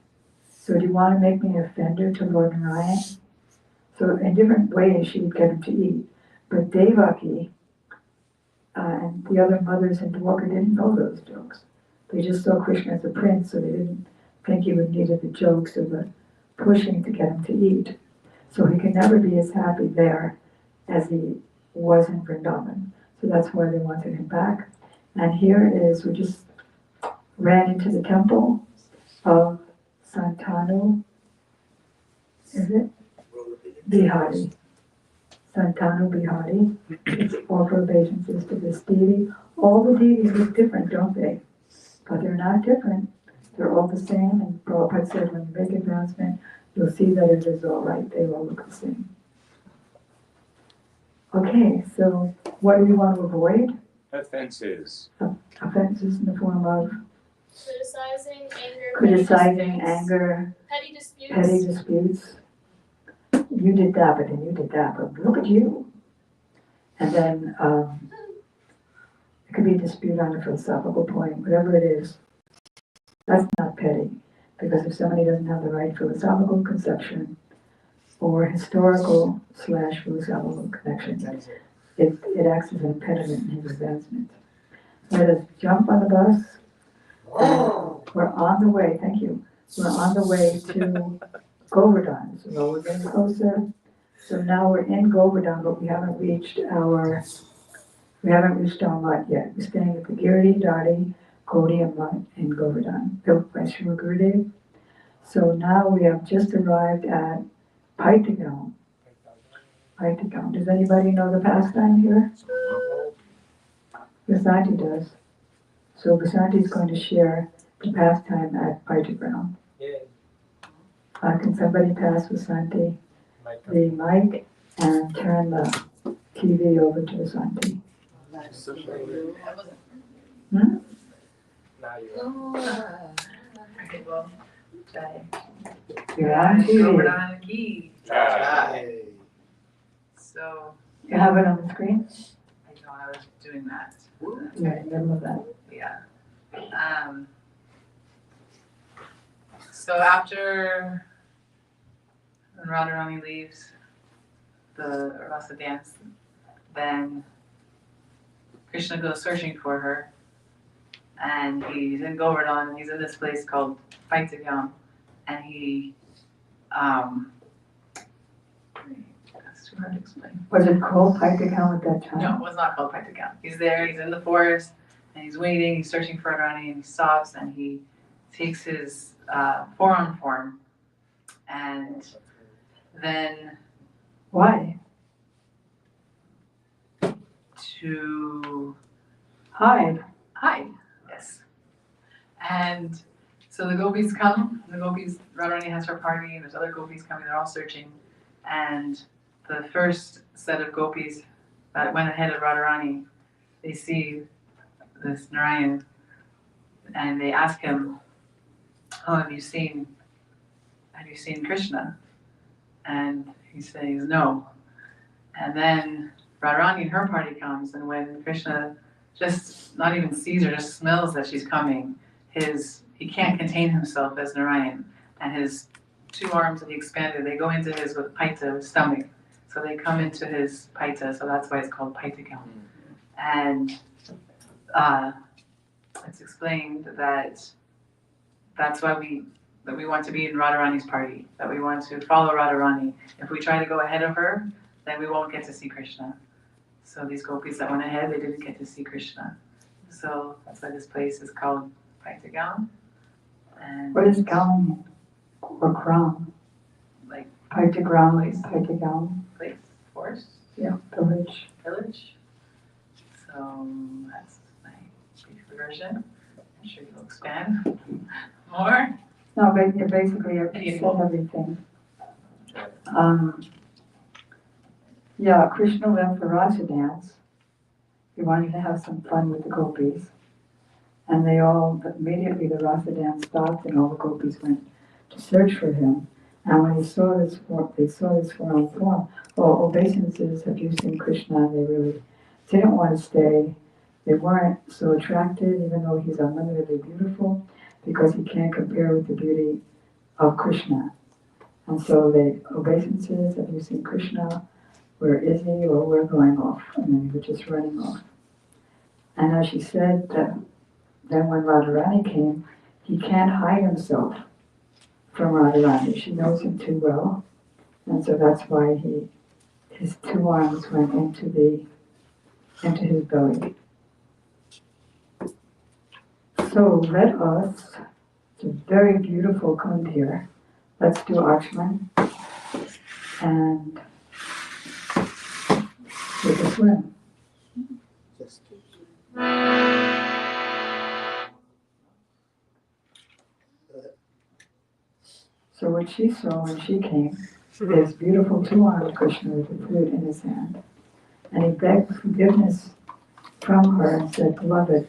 So do you want to make me an offender to Lord Narayan? So in different ways she would get him to eat. But Devaki and the other mothers in Dwarka didn't know those jokes. They just saw Krishna as a prince, so they didn't think he would need the jokes or the pushing to get him to eat. So he could never be as happy there as he was in Vrindavan. So that's why they wanted him back. And here is, we just ran into the temple of Santanu, is it? Bihari. Santanu Bihari. It's offer obeisances to this deity. All the deities look different, don't they? But they're not different. They're all the same. And Prabhupada said when you make advancement, you'll see that it is all right. They all look the same. Okay, so what do we want to avoid? Offenses. Offenses in the form of criticizing, anger, petty disputes. petty disputes. You did that, but then you did that, but look at you. And then it could be a dispute on a philosophical point, whatever it is. That's not petty, because if somebody doesn't have the right philosophical conception or historical/philosophical connection, it acts as an impediment in his advancement. Let us jump on the bus. We're on the way, thank you. We're on the way to Govardhan, so we're getting closer. So now we're in Govardhan, but we haven't reached our mutt yet. We're staying at the Girdi, Dadi, Gaudiya Mutt in Govardhan, built by Srila Gurudev. So now we have just arrived at Paitagaon. Paitagaon. Does anybody know the pastime here? Vasanti does. So Vasanti is going to share the pastime at Paitagaon. Yay. Can somebody pass Vasanti the mic and turn the TV over to Vasanti? Hmm? Now you Okay, well, You're on TV. Govardhan key. are. So, You have it on the screen? I know I was doing that. Yeah, in the middle of that. Yeah. So after when Radharani leaves the Rasa dance, then Krishna goes searching for her, and he's in Govardhan. He's in this place called Paitagaon, and he that's too hard to explain. Was it called Paitagaon at that time? No, it was not called Paitagaon. He's there, he's in the forest, and he's waiting, he's searching for Radharani, and he stops, and he takes his forearm form, and then Why? to Hide. hide, yes. And so the gopis come, Radharani has her party, and there's other gopis coming, they're all searching, and the first set of gopis that went ahead of Radharani, they see this Narayan, and they ask him, "Oh, have you seen Krishna?" And he says, "No." And then Radharani and her party comes, and when Krishna just not even sees her, just smells that she's coming, he can't contain himself as Narayan, and his two arms that he expanded, they go into his with Paita, his stomach. So they come into his Paita, so that's why it's called Paitagaon. And it's explained that that's why we want to be in Radharani's party, that we want to follow Radharani. If we try to go ahead of her, then we won't get to see Krishna. So these gopis that went ahead, they didn't get to see Krishna. So that's why this place is called Paitagaon. And What is gown mean? Or crown? like Paitagaon. place, forest, Yeah, village. village. So that's my brief version. I'm sure you'll expand more. No, but basically you said everything. Yeah, Krishna left the Rasa dance. He wanted to have some fun with the gopis. And immediately the Rasa dance stopped and all the gopis went to search for him. And when they saw this foreign form, or obeisances have you seen Krishna, and they really didn't want to stay. They weren't so attracted, even though he's unlimitedly beautiful, because he can't compare with the beauty of Krishna. And so they obeisances, have you seen Krishna? Where is he? Or we're going off. And then he was just running off. And as she said, then when Radharani came, he can't hide himself from Radharani. She knows him too well. And so that's why his two arms went into his belly. So let us, it's a very beautiful kund here. Let's do Achman and take a swim. Just keep. So what she saw when she came, this beautiful two-armed Krishna with the flute in his hand. And he begged forgiveness from her and said, "Beloved,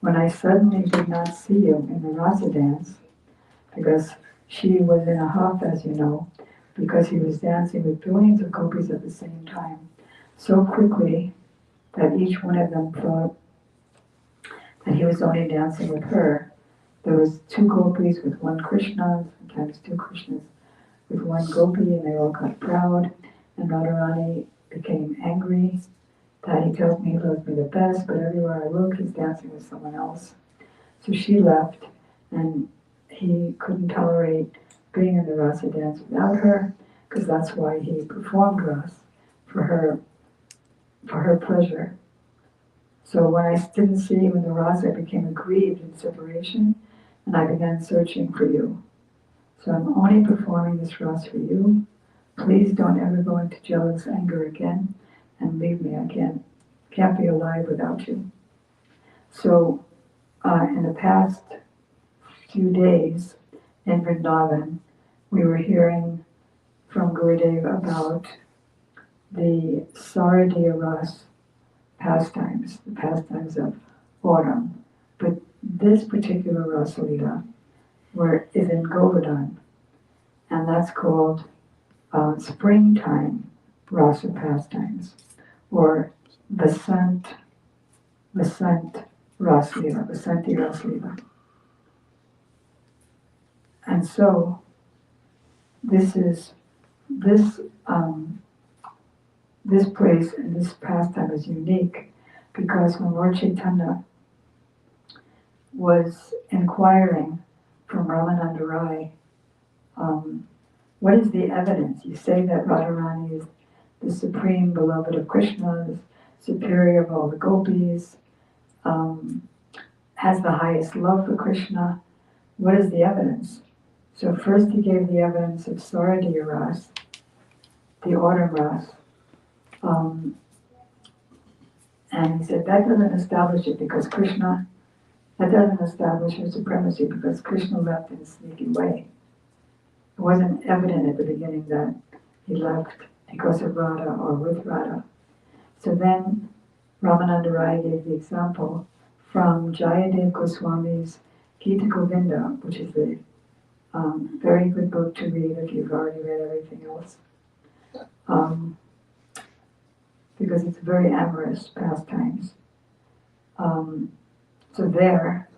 when I suddenly did not see you in the rasa dance," because she was in a huff, as you know, because he was dancing with billions of gopis at the same time, so quickly that each one of them thought that he was only dancing with her. There was two gopis with one Krishna, sometimes two Krishnas with one gopi, and they all got proud, and Radharani became angry that he tells me he loves me the best, but everywhere I look, he's dancing with someone else. So she left, and he couldn't tolerate being in the rasa dance without her, because that's why he performed ras for her pleasure. So when I didn't see you in the rasa, I became aggrieved in separation, and I began searching for you. So I'm only performing this ras for you. Please don't ever go into jealous anger again and leave me. I can't be alive without you. So in the past few days in Vrindavan, we were hearing from Gurudev about the Saradiya Ras pastimes, the pastimes of autumn. But this particular Rasa Lila is in Govardhan, and that's called springtime Rasa pastimes, or Vasant Ras Lila, Vasanti Ras Lila. And so this place and this pastime is unique because when Lord Chaitanya was inquiring from Ramananda Rai, what is the evidence? You say that Radharani is the supreme beloved of Krishna, the superior of all the gopis, has the highest love for Krishna. What is the evidence? So first he gave the evidence of Saradiya Ras, the autumn Ras. And he said that doesn't establish it because Krishna, that doesn't establish her supremacy because Krishna left in a sneaky way. It wasn't evident at the beginning that he left because of Radha or with Radha. So then Ramananda Rai gave the example from Jayadev Goswami's Gita Govinda, which is a very good book to read if you've already read everything else. Because it's very amorous pastimes. So there,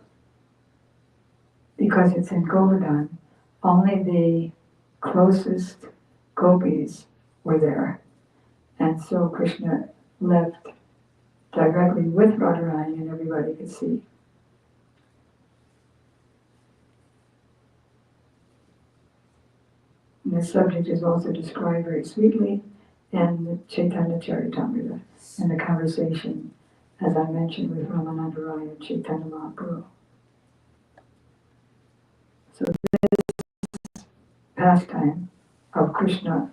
because it's in Govardhan, only the closest gopis were there. And so Krishna left directly with Radharani and everybody could see. And the subject is also described very sweetly in the Chaitanya Charitamrita, in the conversation, as I mentioned, with Ramananda Rai and Chaitanya Mahaprabhu. So this pastime of Krishna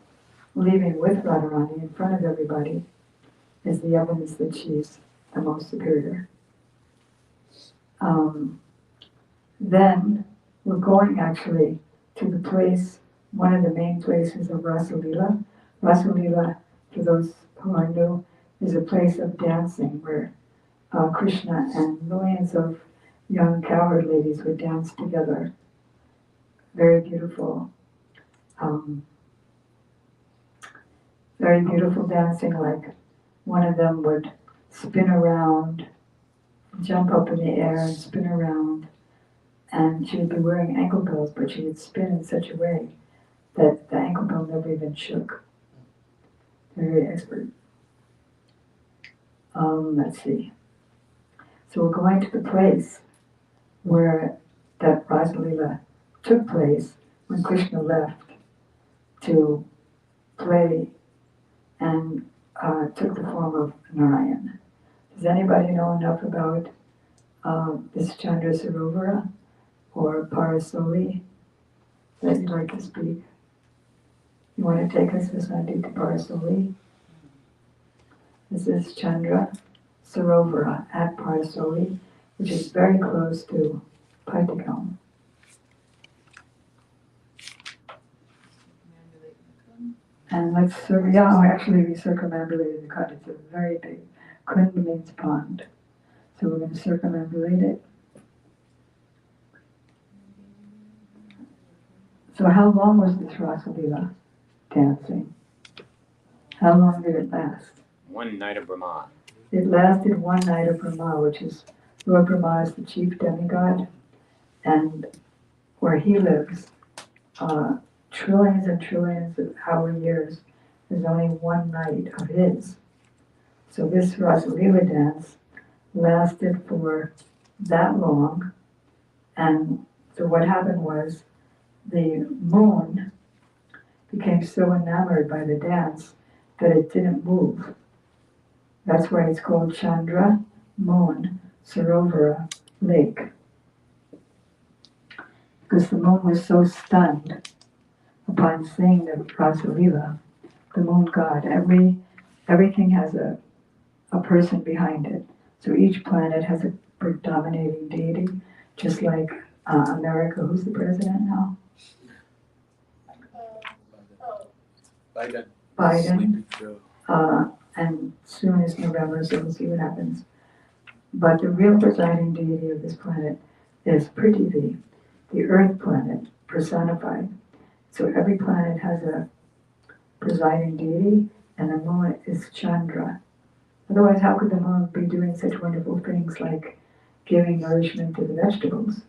leaving with Radharani in front of everybody is the evidence that she's the most superior. Then we're going actually to the place, one of the main places of Rasa Lila. Rasa Lila, for those who are new, is a place of dancing where Krishna and millions of young cowherd ladies would dance together very beautiful, very beautiful dancing. Like one of them would spin around, jump up in the air and spin around, and she would be wearing ankle bells, but she would spin in such a way that the ankle bell never even shook. Very expert. Let's see. So we're going to the place where that Rasalila took place when Krishna left to play and took the form of Narayan. Does anybody know enough about this Chandra Sarovara or Parasoli that you'd like to speak? You want to take us, Ms. Nandi, to Parasoli? This is Chandra Sarovara at Parasoli, which is very close to Parikama. And let's, actually we circumambulated the kund. It's a very big, kund means pond. So we're going to circumambulate it. So how long was this Rasalila dancing? How long did it last? One night of Brahma. It lasted one night of Brahma, which is, Lord Brahma is the chief demigod, and where he lives, trillions and trillions of hour years, there's only one night of his. So this Rasalila dance lasted for that long, and so what happened was the moon became so enamored by the dance that it didn't move. That's why it's called Chandra, Moon, Sarovara, Lake. Because the moon was so stunned upon seeing the Rasalila, the moon god. Everything has a person behind it. So each planet has a predominating deity, just like America. Who's the president now? Biden. And soon is November, so we'll see what happens. But the real presiding deity of this planet is Prithvi, the Earth planet, personified. So every planet has a presiding deity, and the moon is Chandra. Otherwise, how could the moon be doing such wonderful things like giving nourishment to the vegetables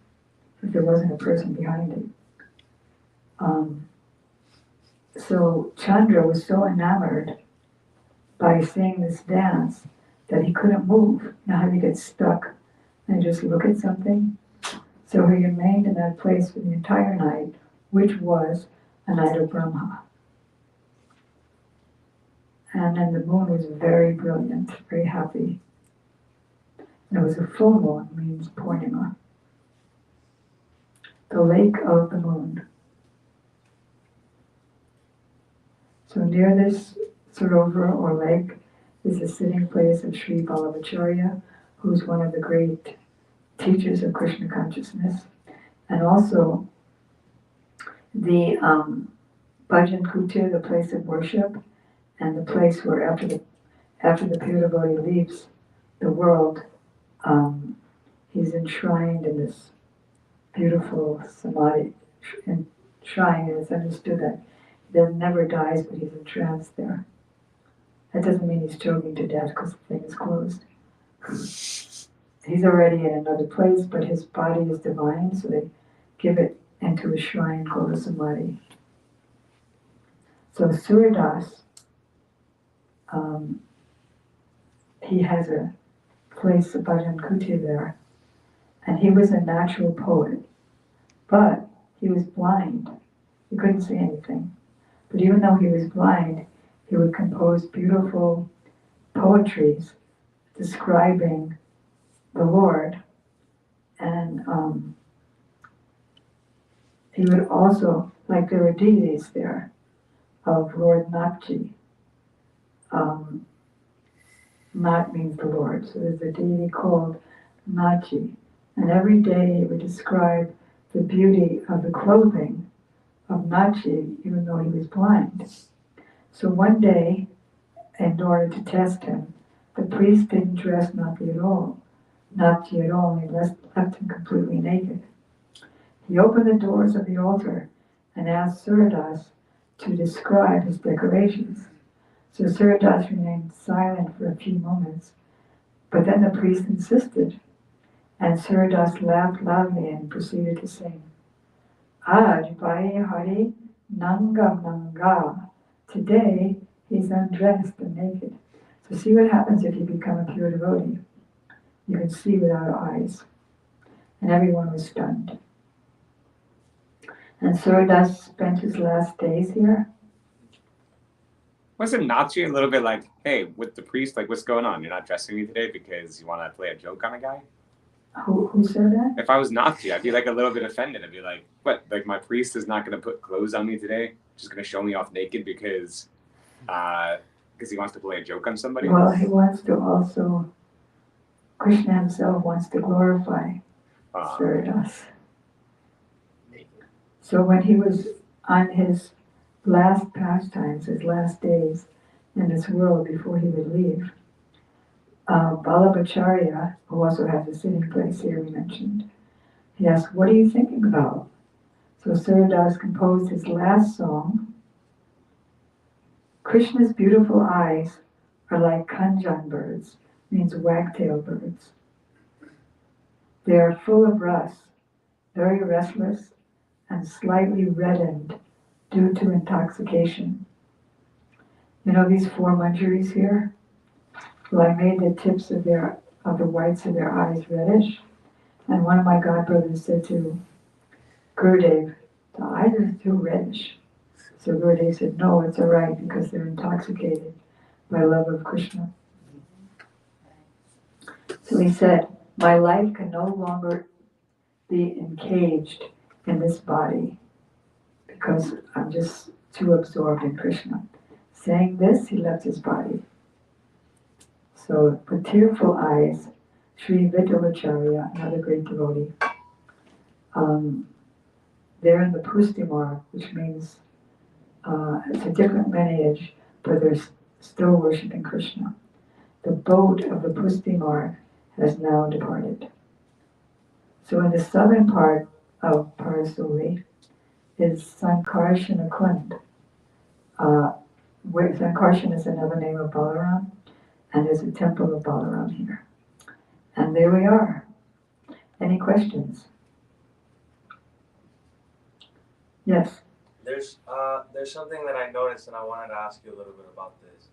if there wasn't a person behind it? So Chandra was so enamored by seeing this dance that he couldn't move. You know how you get stuck and just look at something? So he remained in that place for the entire night, which was a night of Brahma. And then the moon was very brilliant, very happy. And it was a full moon, means Purnima. The lake of the moon. So near this Sarovara or lake is the sitting place of Sri Vallabhacharya, who's one of the great teachers of Krishna consciousness, and also the Bhajan Kutir, the place of worship, and the place where after the pure devotee leaves the world, he's enshrined in this beautiful samadhi shrine, and it's understood that he never dies, but he's entranced there. That doesn't mean he's choking to death because the thing is closed. He's already in another place, but his body is divine, so they give it into a shrine called a samadhi. So Suridas, he has a place, a Bhajan Kuti there, and he was a natural poet, but he was blind. He couldn't see anything. But even though he was blind, he would compose beautiful poetries describing the Lord, and he would also, like there were deities there of Lord Natji. Nat means the Lord, so there's a deity called Natji, and every day he would describe the beauty of the clothing of Natji, even though he was blind. So one day, in order to test him, the priest didn't dress Natji at all, and he left him completely naked. He opened the doors of the altar and asked Suradas to describe his decorations. So Suradas remained silent for a few moments, but then the priest insisted, and Suradas laughed loudly and proceeded to sing, Aj Bhai Hari Nangam Nanga. Today he's undressed and naked. So see what happens if you become a pure devotee. You can see without eyes. And everyone was stunned. And Suradas spent his last days here. Wasn't Nachi a little bit like, hey, with the priest, like, what's going on? You're not dressing me today because you want to play a joke on a guy? Who said that? If I was Nachi, I'd be like a little bit offended. I'd be like, what? Like, my priest is not going to put clothes on me today? Just going to show me off naked because he wants to play a joke on somebody? Well, he wants to also, Krishna himself wants to glorify Suradas. So when he was on his last pastimes, his last days in this world before he would leave, Vallabhacharya, who also has a sitting place here we mentioned, he asked, what are you thinking about? So Suradas composed his last song. Krishna's beautiful eyes are like kanjan birds, means wagtail birds. They are full of rust, very restless, and slightly reddened due to intoxication. You know these four manjaris here? Well, I made the tips of the whites of their eyes reddish, and one of my godbrothers said to Gurudev, the eyes are too reddish. So Gurudev said, no, it's all right because they're intoxicated by love of Krishna. So he said, my life can no longer be encaged in this body because I'm just too absorbed in Krishna. Saying this, he left his body. So with tearful eyes, Sri Vittalacharya, another great devotee, they're in the Pusti Marg, which means it's a different lineage, but they're still worshiping Krishna. The boat of the Pusti Marg has now departed. So in the southern part of Parasuli is Sankarsana Kund. Where Sankarsana is another name of Balaram, and there's a temple of Balaram here. And there we are. Any questions? Yes. There's something that I noticed, and I wanted to ask you a little bit about this.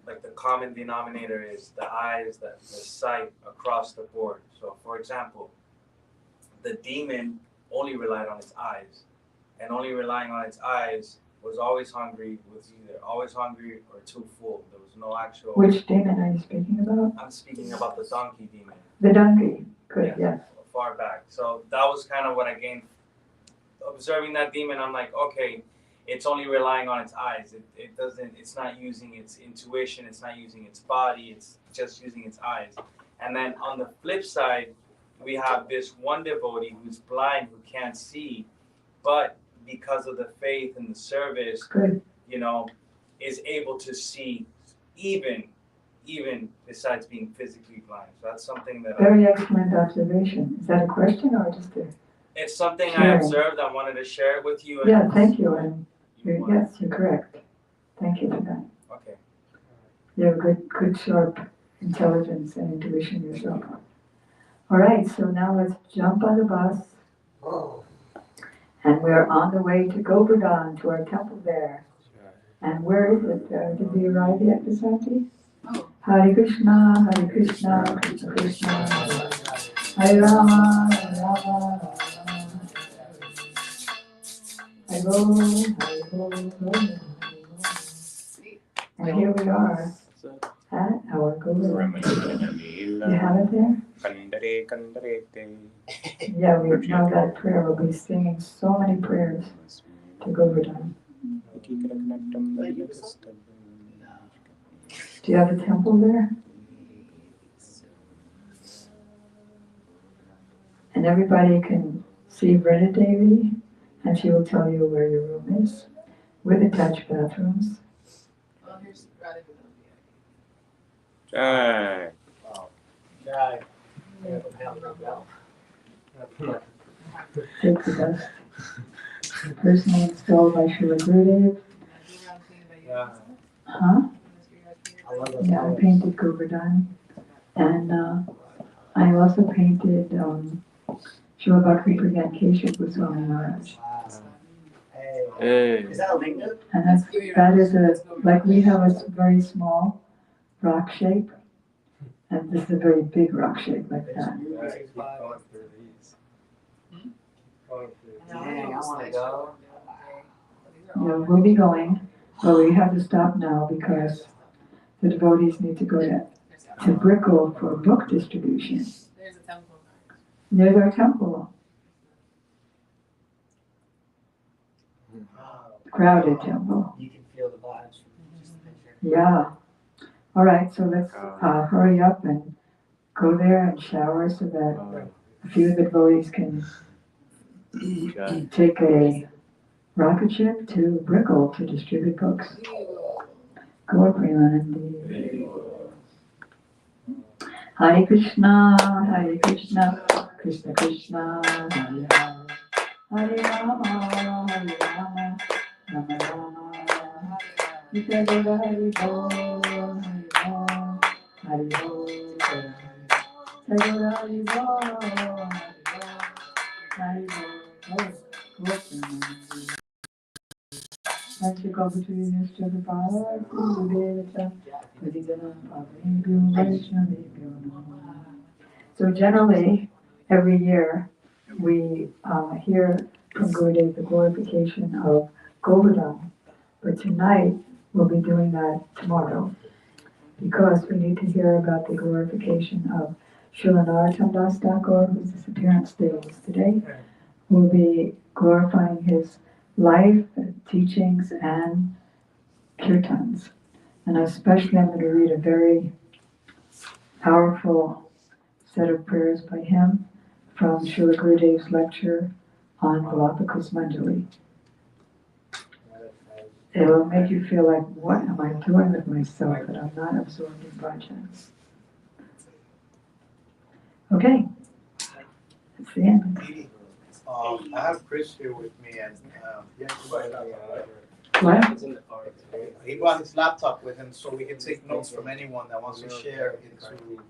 Like the common denominator is the eyes, the sight across the board. So, for example, the demon only relied on its eyes, and only relying on its eyes was always hungry, was either always hungry or too full. There was no actual. Which demon are you speaking about? I'm speaking about the donkey demon. The donkey. Good. Yes. Far back. So that was kind of what I gained. Observing that demon, I'm like, okay, it's only relying on its eyes. It doesn't. It's not using its intuition. It's not using its body. It's just using its eyes. And then on the flip side, we have this one devotee who's blind, who can't see, but because of the faith and the service, Good. you know, is able to see even besides being physically blind. So that's something that Very excellent observation. Is that a question or just a? it's something Sharing. I observed. I wanted to share it with you. And Yeah, thank you. And you yes, you're correct. Thank you for that. Okay. You have good, sharp intelligence and intuition yourself. All right, so now let's jump on the bus. And we're on the way to Govardhan, to our temple there. And where is it? Did we arrive yet, Vasanti? Oh. Hare Krishna, Krishna Krishna, Hare Rama, Rama. Hare Hare. And here we are at our Govardhan. You have it there? Yeah, we know that prayer. We'll be singing so many prayers to Govardhan. Do you have a temple there? And everybody can see Vrindavana, and she will tell you where your room is, with attached bathrooms. Well, here's Radha. Jai. Jai. take the dust. Personally installed by Srila Gurudev. Yeah. Huh? I love those Yeah, I colors. painted Govardhan. And I also painted Srila Bhakti Pradhan Keshav Goswami Maharaj. Wow. Hey. Hey. Is that a linga? And that is like we have a very small rock shape. And this is a very big rock shape like that. Yeah, keep going through these. Going through these. Dang, I wanna go. Yeah, we'll be going, but we have to stop now because the devotees need to go to Brickell for book distribution. There's a temple. There's our temple, Wow. crowded temple. You can feel the vibes from just the picture. Yeah. All right, so let's hurry up and go there and shower so that a few of the devotees can take a rocket ship to Brickell to distribute books. Gaur Premanandi. Hare Krishna, Krishna Krishna, Hare Hare, Hare Rama, Rama Rama, Hare Hare Bol, Hare Bol, Hare Hare Bol, Hare Bol, Thank you, Gopatri, Mr. Vipara, Gurudevata, Padidanam, Pavnebhyo, Vaishnavebhyo. So generally, every year, we hear from Gurudev the glorification of Govardhan. But tonight, we'll be doing that tomorrow, because we need to hear about the glorification of Srila Narottam Das Thakur, whose appearance day is today. We'll be glorifying his life, teachings, and kirtans. And especially I'm going to read a very powerful set of prayers by him from Srila Gurudev's lecture on Valapakus Manjali. It'll make you feel like, what am I doing with myself that I'm not absorbed in bhajan? Okay, that's the end. I have Chris here with me, and What? It's in the art. he brought his laptop with him, so we can take notes from anyone that wants to share into